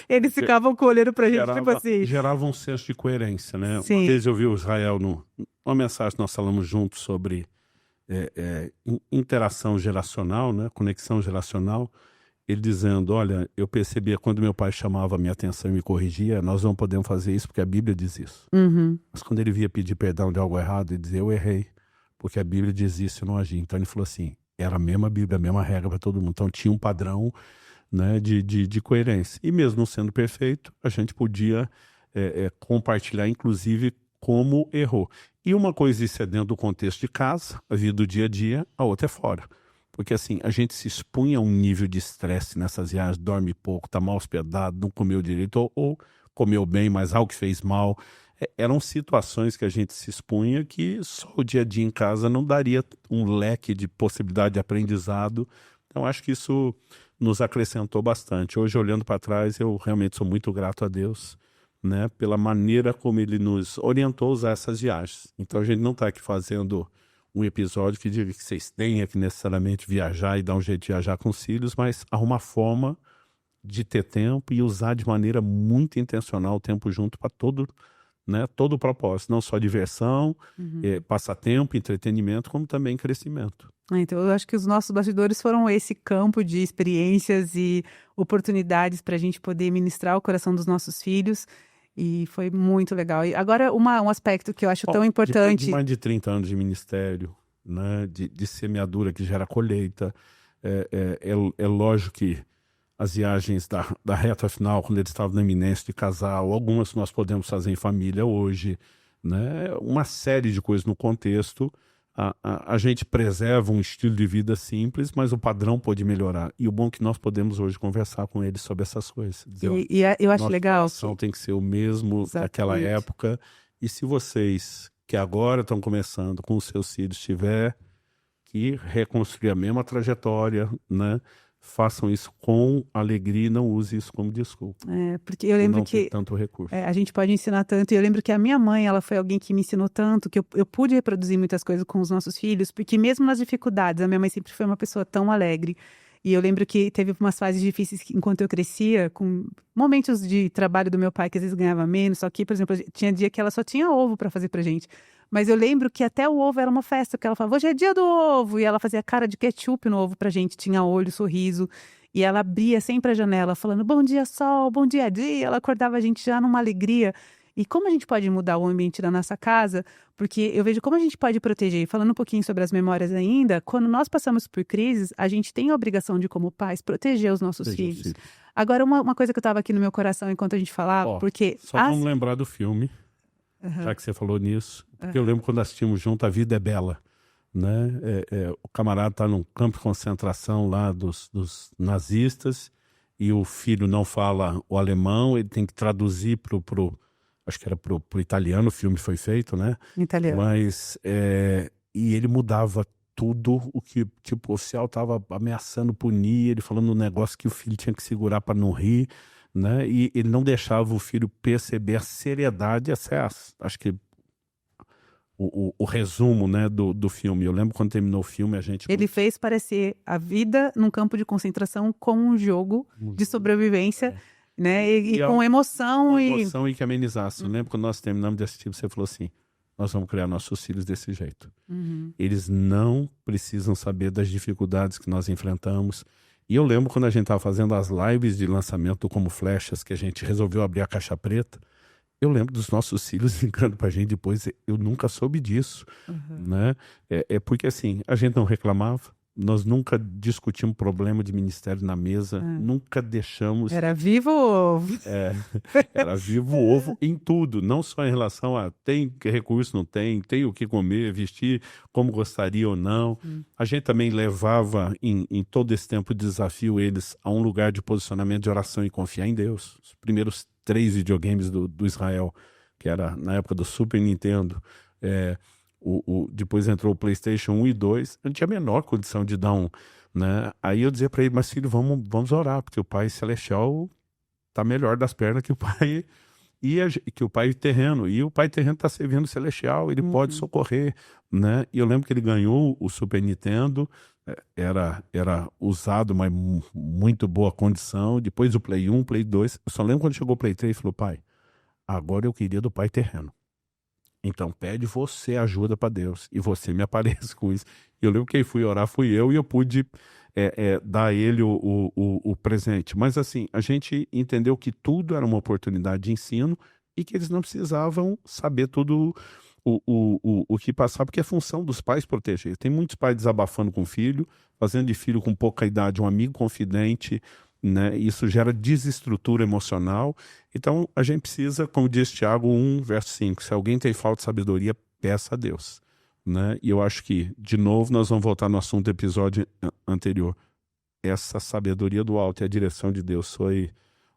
Eles ficavam olhando pra gente, tipo assim... Gerava um senso de coerência, né? Sim. Uma vez eu vi o Israel numa mensagem que nós falamos juntos sobre interação geracional, né? Conexão geracional. ele dizendo, olha, eu percebia quando meu pai chamava a minha atenção e me corrigia, nós não podemos fazer isso porque a Bíblia diz isso. Uhum. Mas quando ele via pedir perdão de algo errado, ele dizia, eu errei, porque a Bíblia diz isso e eu não agi. Então ele falou assim, era a mesma Bíblia, a mesma regra para todo mundo. Então tinha um padrão, né, de coerência. E mesmo não sendo perfeito, a gente podia compartilhar, inclusive, como errou. E uma coisa, isso é dentro do contexto de casa, a vida do dia a dia, a outra é fora. Porque assim, a gente se expunha a um nível de estresse nessas viagens, dorme pouco, tá mal hospedado, não comeu direito, ou comeu bem, mas algo que fez mal. Eram situações que a gente se expunha que só o dia a dia em casa não daria um leque de possibilidade de aprendizado. Então, acho que isso nos acrescentou bastante. Hoje, olhando para trás, eu realmente sou muito grato a Deus, né, pela maneira como Ele nos orientou a usar essas viagens. Então, a gente não está aqui fazendo um episódio que diga que vocês tenham que necessariamente viajar e dar um jeito de viajar com os filhos, mas arrumar forma de ter tempo e usar de maneira muito intencional o tempo junto para todo, né, todo o propósito, não só diversão, passatempo, entretenimento, como também crescimento. Então, eu acho que os nossos bastidores foram esse campo de experiências e oportunidades para a gente poder ministrar o coração dos nossos filhos. E foi muito legal. E agora, um aspecto que eu acho tão Depois importante. de mais de 30 anos de ministério, né, de semeadura que gera colheita, é lógico que as viagens da reta final, quando eles estavam na iminência de casal, algumas nós podemos fazer em família hoje, né, uma série de coisas no contexto. A gente preserva um estilo de vida simples, mas o padrão pode melhorar. E o bom é que nós podemos hoje conversar com eles sobre essas coisas. Eu acho Nosso legal. coração tem que ser o mesmo daquela Exatamente. época. E se vocês, que agora estão começando com os seus filhos, tiver que reconstruir a mesma trajetória, né, façam isso com alegria e não use isso como desculpa. Porque eu Por lembro não ter que tanto recurso. a gente pode ensinar tanto. E eu lembro que a minha mãe, ela foi alguém que me ensinou tanto, que eu pude reproduzir muitas coisas com os nossos filhos, porque mesmo nas dificuldades, a minha mãe sempre foi uma pessoa tão alegre. E eu lembro que teve umas fases difíceis enquanto eu crescia, com momentos de trabalho do meu pai, que às vezes ganhava menos, só que, por exemplo, tinha dia que ela só tinha ovo para fazer pra gente. Mas eu lembro que até o ovo era uma festa, porque ela falava, hoje é dia do ovo, e ela fazia cara de ketchup no ovo pra gente, tinha olho, sorriso. E ela abria sempre a janela, falando, bom dia, sol, bom dia, dia. Ela acordava a gente já numa alegria. E como a gente pode mudar o ambiente da nossa casa? Porque eu vejo como a gente pode proteger. Falando um pouquinho sobre as memórias ainda, quando nós passamos por crises, a gente tem a obrigação de, como pais, proteger os nossos filhos. Agora, uma coisa que eu estava aqui no meu coração enquanto a gente falava, porque... Só vamos lembrar do filme, já que você falou nisso. Porque eu lembro quando assistimos junto A Vida é Bela. Né? O camarada está num campo de concentração lá dos nazistas e o filho não fala o alemão, ele tem que traduzir acho que era pro italiano, o filme foi feito, né? Italiano. Mas e ele mudava tudo o que tipo, o oficial estava ameaçando punir, ele falando um negócio que o filho tinha que segurar para não rir, né? E ele não deixava o filho perceber a seriedade, acho que o resumo, né, do filme. Eu lembro quando terminou o filme, Ele fez parecer a vida num campo de concentração como um jogo de sobrevivência, né? E com emoção. Com emoção e que amenizasse. Eu lembro quando nós terminamos de assistir, você falou assim, nós vamos criar nossos filhos desse jeito. Eles não precisam saber das dificuldades que nós enfrentamos. E eu lembro quando a gente estava fazendo as lives de lançamento Como Flechas, que a gente resolveu abrir a caixa preta, eu lembro dos nossos filhos ligando pra gente depois, eu nunca soube disso, né? Porque assim, a gente não reclamava, nós nunca discutimos problema de ministério na mesa, nunca deixamos... Era vivo o ovo. Era vivo o ovo em tudo, não só em relação a tem recurso, não tem o que comer, vestir como gostaria ou não. A gente também levava em todo esse tempo de desafio eles a um lugar de posicionamento de oração e confiar em Deus. Os primeiros 3 videogames do Israel, que era na época do Super Nintendo, depois entrou o PlayStation 1 e 2, eu não tinha a menor condição de dar um, né? Aí eu dizia para ele, mas filho, vamos orar, porque o Pai Celestial tá melhor das pernas que o Pai que o Pai terreno, e o Pai terreno tá servindo o Celestial, ele pode socorrer, né? E eu lembro que ele ganhou o Super Nintendo, era usado, mas muito boa condição, depois o Play 1, Play 2, eu só lembro quando chegou o Play 3, ele falou, pai, agora eu queria do Pai terreno. Então pede você ajuda para Deus e você me apareça com isso. Eu lembro que quem fui orar fui eu e eu pude dar a ele o presente. Mas assim, a gente entendeu que tudo era uma oportunidade de ensino e que eles não precisavam saber tudo o que passar, porque é função dos pais proteger. Tem muitos pais desabafando com o filho, fazendo de filho com pouca idade um amigo confidente, né? Isso gera desestrutura emocional. Então, a gente precisa, como diz Tiago 1, verso 5, se alguém tem falta de sabedoria, peça a Deus, né? E eu acho que, de novo, nós vamos voltar no assunto do episódio anterior. Essa sabedoria do alto e a direção de Deus foi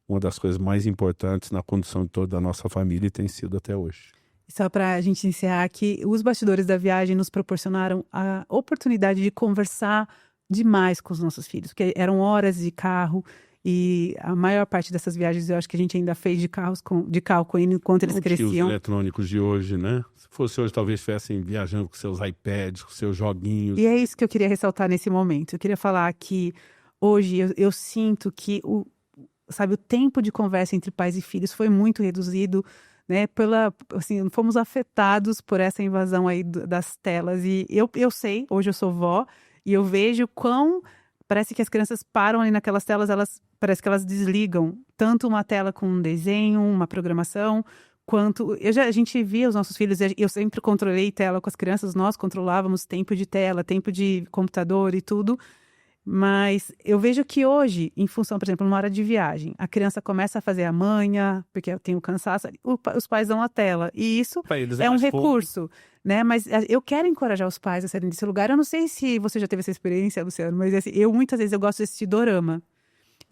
uma das coisas mais importantes na condução de toda a nossa família e tem sido até hoje. Só para a gente encerrar aqui, os bastidores da viagem nos proporcionaram a oportunidade de conversar demais com os nossos filhos, porque eram horas de carro e a maior parte dessas viagens eu acho que a gente ainda fez de carro com eles enquanto eles Não tinha os cresciam. eletrônicos de hoje, né? Se fosse hoje, talvez estivessem viajando com seus iPads, com seus joguinhos. E é isso que eu queria ressaltar nesse momento. Eu queria falar que hoje eu sinto que o tempo de conversa entre pais e filhos foi muito reduzido, né? Fomos afetados por essa invasão aí das telas. E eu sei, hoje eu sou vó, e eu vejo parece que as crianças param ali naquelas telas, parece que elas desligam tanto uma tela com um desenho, uma programação, quanto... A gente via os nossos filhos, eu sempre controlei tela com as crianças, nós controlávamos tempo de tela, tempo de computador e tudo, mas eu vejo que hoje, em função, por exemplo, numa hora de viagem, a criança começa a fazer a manha, porque tem o cansaço, os pais dão a tela, e isso Eles é um mais recurso, né? Mas eu quero encorajar os pais a saírem desse lugar. Eu não sei se você já teve essa experiência, Luciano, mas assim, muitas vezes eu gosto de assistir dorama.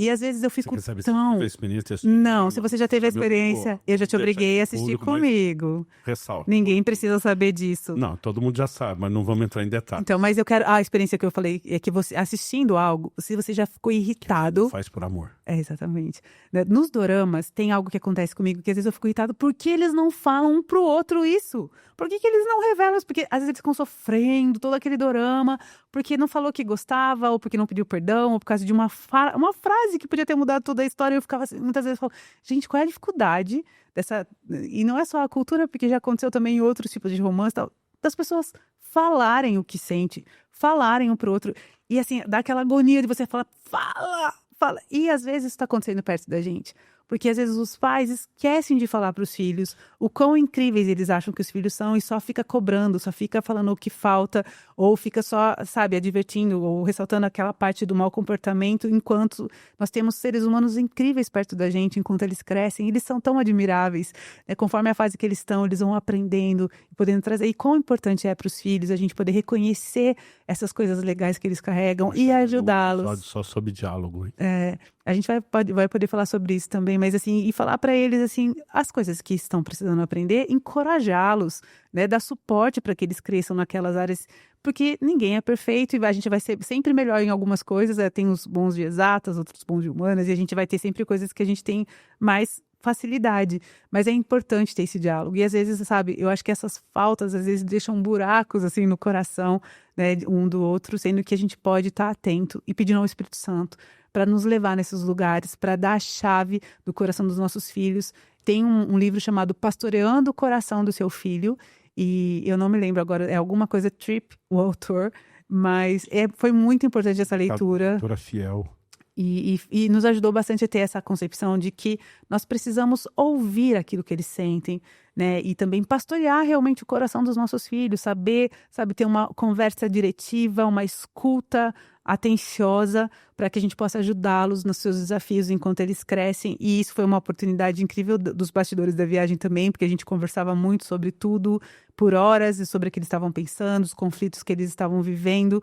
E às vezes eu fico Você quer saber tão... se você teve experiência? Não, se você já teve a experiência, eu já te obriguei a assistir comigo. Ressalta. Ninguém precisa saber disso. Não, todo mundo já sabe, mas não vamos entrar em detalhes. Então, mas eu quero... A experiência que eu falei é que você, assistindo algo, se você já ficou irritado... Faz por amor. Exatamente. Nos doramas, tem algo que acontece comigo, que às vezes eu fico irritado, por que eles não falam um pro outro isso? Por que eles não revelam isso? Porque às vezes eles ficam sofrendo todo aquele dorama, porque não falou que gostava, ou porque não pediu perdão, ou por causa de uma frase que podia ter mudado toda a história. Eu ficava assim, muitas vezes, gente, qual é a dificuldade dessa... E não é só a cultura, porque já aconteceu também em outros tipos de romance, tal, das pessoas falarem o que sente, falarem um pro outro. E assim, dá aquela agonia de você falar, fala. E às vezes isso está acontecendo perto da gente. Porque às vezes os pais esquecem de falar para os filhos o quão incríveis eles acham que os filhos são e só fica cobrando, só fica falando o que falta, ou fica só, advertindo ou ressaltando aquela parte do mau comportamento, enquanto nós temos seres humanos incríveis perto da gente, enquanto eles crescem, eles são tão admiráveis, né? Conforme a fase que eles estão, eles vão aprendendo e podendo trazer. E quão importante é para os filhos a gente poder reconhecer essas coisas legais que eles carregam e ajudá-los. Só sobre diálogo. Hein? A gente vai poder falar sobre isso também, mas assim, e falar para eles assim, as coisas que estão precisando aprender, encorajá-los, né, dar suporte para que eles cresçam naquelas áreas, porque ninguém é perfeito e a gente vai ser sempre melhor em algumas coisas, tem os bons de exatas, outros bons de humanas, e a gente vai ter sempre coisas que a gente tem mais facilidade, mas é importante ter esse diálogo. E às vezes, eu acho que essas faltas às vezes deixam buracos assim no coração, né, um do outro, sendo que a gente pode estar atento e pedindo ao Espírito Santo para nos levar nesses lugares, para dar a chave do coração dos nossos filhos. Tem um livro chamado Pastoreando o Coração do Seu Filho, e eu não me lembro agora, é alguma coisa Tripp, o autor, mas foi muito importante essa leitura. Leitura fiel. E nos ajudou bastante a ter essa concepção de que nós precisamos ouvir aquilo que eles sentem, né? E também pastorear realmente o coração dos nossos filhos, saber, ter uma conversa diretiva, uma escuta atenciosa, para que a gente possa ajudá-los nos seus desafios enquanto eles crescem. E isso foi uma oportunidade incrível dos bastidores da viagem também, porque a gente conversava muito sobre tudo por horas, e sobre o que eles estavam pensando, os conflitos que eles estavam vivendo.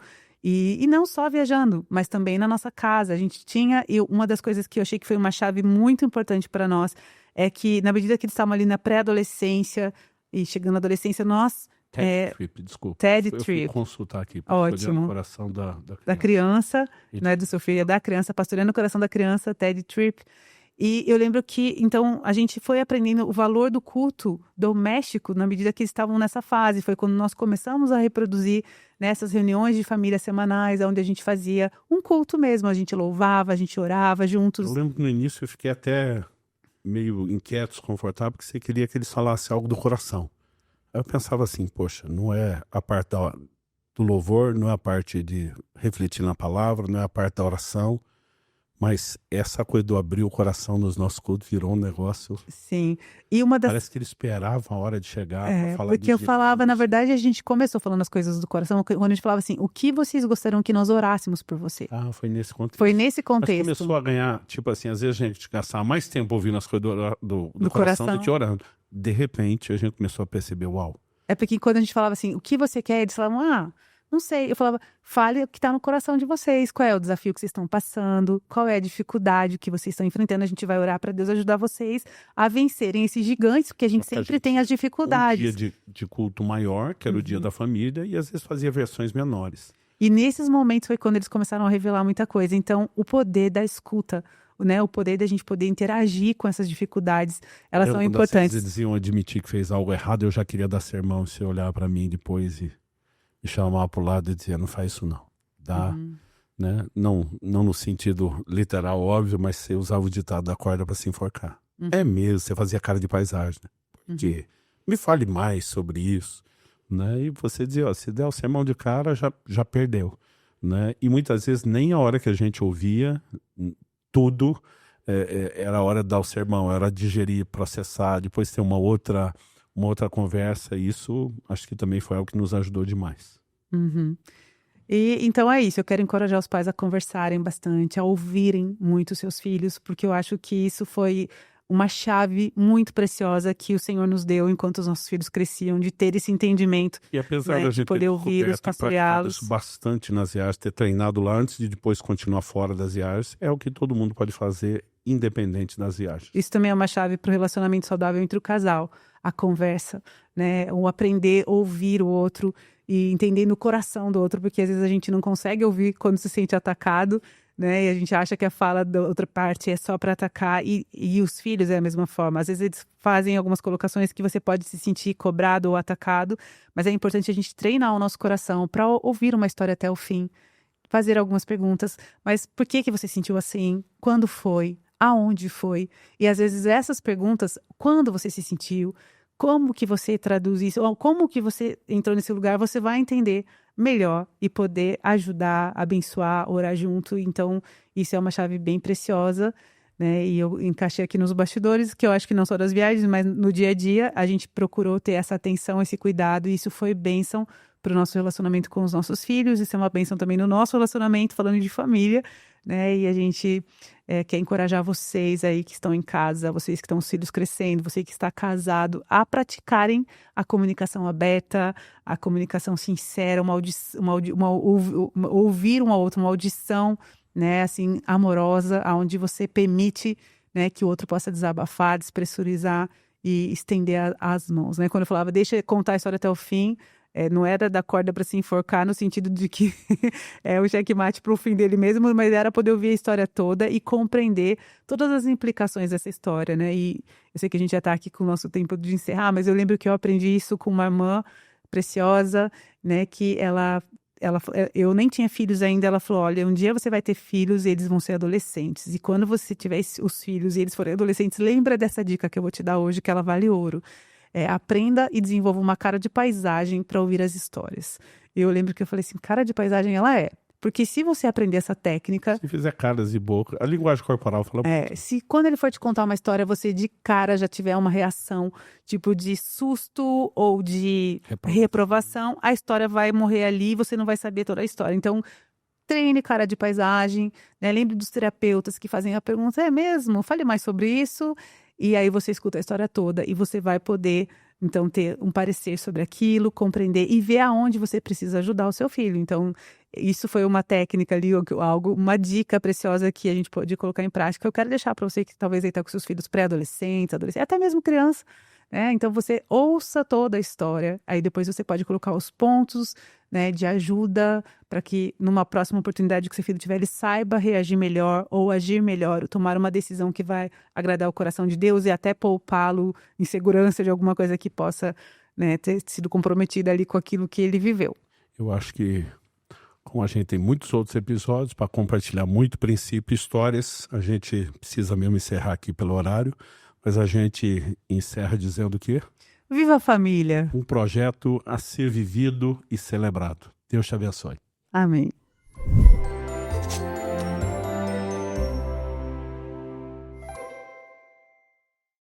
E não só viajando, mas também na nossa casa. A gente tinha, e uma das coisas que eu achei que foi uma chave muito importante para nós, é que na medida que eles estavam ali na pré-adolescência e chegando na adolescência, nós... Trip, desculpa. TED eu Trip. Fui consultar aqui. Ótimo. O coração da criança, não é do seu filho, é da criança, pastoreando o coração da criança, TED Trip. E eu lembro que, então, a gente foi aprendendo o valor do culto doméstico na medida que eles estavam nessa fase. Foi quando nós começamos a reproduzir nessas reuniões de família semanais, onde a gente fazia um culto mesmo. A gente louvava, a gente orava juntos. Eu lembro que no início eu fiquei até meio inquieto, desconfortável, porque você queria que eles falassem algo do coração. Aí eu pensava assim, poxa, não é a parte do louvor, não é a parte de refletir na palavra, não é a parte da oração, mas essa coisa do abrir o coração nos nossos cultos virou um negócio. Sim. E uma das Parece que eles esperavam a hora de chegar para falar porque de eu falava, na Jesus. verdade, a gente começou falando as coisas do coração, quando a gente falava assim: o que vocês gostariam que nós orássemos por você? Ah, foi nesse contexto. Foi nesse Mas contexto começou a ganhar, tipo assim, às vezes a gente gastava mais tempo ouvindo as coisas do do coração do coração. que orando. De repente, a gente começou a perceber, uau, É porque quando a gente falava assim: o que você quer? Eles falavam: ah, não sei. Eu falava: fale o que está no coração de vocês. Qual é o desafio que vocês estão passando? Qual é a dificuldade que vocês estão enfrentando? A gente vai orar para Deus ajudar vocês a vencerem esses gigantes, porque a gente Porque a sempre gente tem as um dia dificuldades. de culto maior, que era o dia da família, e às vezes fazia versões menores. E nesses momentos foi quando eles começaram a revelar muita coisa. Então, o poder da escuta, né? O poder da gente poder interagir com essas dificuldades, elas são Quando importantes. eles iam admitir que fez algo errado, eu já queria dar sermão, se olhar para mim depois e me chamar para o lado e dizer, não faz isso não. Dá, né? Não no sentido literal, óbvio, mas você usava o ditado da corda para se enforcar. É mesmo, você fazia cara de paisagem, né? Porque me fale mais sobre isso, né? E você dizia, ó, se der o sermão de cara, já perdeu, né? E muitas vezes nem a hora que a gente ouvia tudo era a hora de dar o sermão, era digerir, processar, depois ter uma outra conversa. E isso acho que também foi algo que nos ajudou demais. Uhum. E então é isso, eu quero encorajar os pais a conversarem bastante, a ouvirem muito seus filhos, porque eu acho que isso foi uma chave muito preciosa que o Senhor nos deu enquanto os nossos filhos cresciam, de ter esse entendimento, E apesar né, da de gente poder ter ouvi-los, descoberto e praticado pastoreá-los. isso bastante nas IARs, ter treinado lá antes de depois continuar fora das IARs, é o que todo mundo pode fazer, independente das IARs. Isso também é uma chave para o relacionamento saudável entre o casal, a conversa, né? O aprender a ouvir o outro e entender no coração do outro, porque às vezes a gente não consegue ouvir quando se sente atacado, né? E a gente acha que a fala da outra parte é só para atacar, e os filhos é a mesma forma. Às vezes eles fazem algumas colocações que você pode se sentir cobrado ou atacado, mas é importante a gente treinar o nosso coração para ouvir uma história até o fim, fazer algumas perguntas, mas por que você sentiu assim? Quando foi? Aonde foi? E às vezes essas perguntas, quando você se sentiu, como que você traduz isso, ou como que você entrou nesse lugar, você vai entender melhor e poder ajudar, abençoar, orar junto. Então, isso é uma chave bem preciosa, né? E eu encaixei aqui nos bastidores, que eu acho que não só das viagens, mas no dia a dia, a gente procurou ter essa atenção, esse cuidado, e isso foi bênção para o nosso relacionamento com os nossos filhos, isso é uma bênção também no nosso relacionamento, falando de família, né? E a gente quer encorajar vocês aí que estão em casa, vocês que estão os filhos crescendo, você que está casado, a praticarem a comunicação aberta, a comunicação sincera, ouvir um ao outro, uma audição, né, assim, amorosa, onde você permite, né, que o outro possa desabafar, despressurizar e estender as mãos, né? Quando eu falava, deixa eu contar a história até o fim, não era dar corda para se enforcar no sentido de que é o checkmate para o fim dele mesmo, mas era poder ouvir a história toda e compreender todas as implicações dessa história, né? E eu sei que a gente já está aqui com o nosso tempo de encerrar, mas eu lembro que eu aprendi isso com uma irmã preciosa, né? Que eu nem tinha filhos ainda, ela falou, olha, um dia você vai ter filhos e eles vão ser adolescentes, e quando você tiver os filhos e eles forem adolescentes, lembra dessa dica que eu vou te dar hoje, que ela vale ouro. Aprenda e desenvolva uma cara de paisagem para ouvir as histórias. Eu lembro que eu falei assim, cara de paisagem ela é. Porque se você aprender essa técnica... Se fizer caras e boca, a linguagem corporal fala... se quando ele for te contar uma história, você de cara já tiver uma reação, tipo de susto ou de reprovação, a história vai morrer ali e você não vai saber toda a história. Então, treine cara de paisagem, né? Lembre dos terapeutas que fazem a pergunta, é mesmo? Fale mais sobre isso... E aí você escuta a história toda e você vai poder, então, ter um parecer sobre aquilo, compreender e ver aonde você precisa ajudar o seu filho. Então, isso foi uma técnica ali, uma dica preciosa que a gente pode colocar em prática. Eu quero deixar para você que talvez está com seus filhos pré-adolescentes, adolescentes, até mesmo criança, né? Então, você ouça toda a história, aí depois você pode colocar os pontos, né, de ajuda para que numa próxima oportunidade que seu filho tiver, ele saiba reagir melhor ou agir melhor, ou tomar uma decisão que vai agradar o coração de Deus e até poupá-lo em segurança de alguma coisa que possa, né, ter sido comprometida ali com aquilo que ele viveu. Eu acho que, como a gente tem muitos outros episódios para compartilhar muito princípio e histórias, a gente precisa mesmo encerrar aqui pelo horário, mas a gente encerra dizendo que... Viva a família! Um projeto a ser vivido e celebrado. Deus te abençoe. Amém.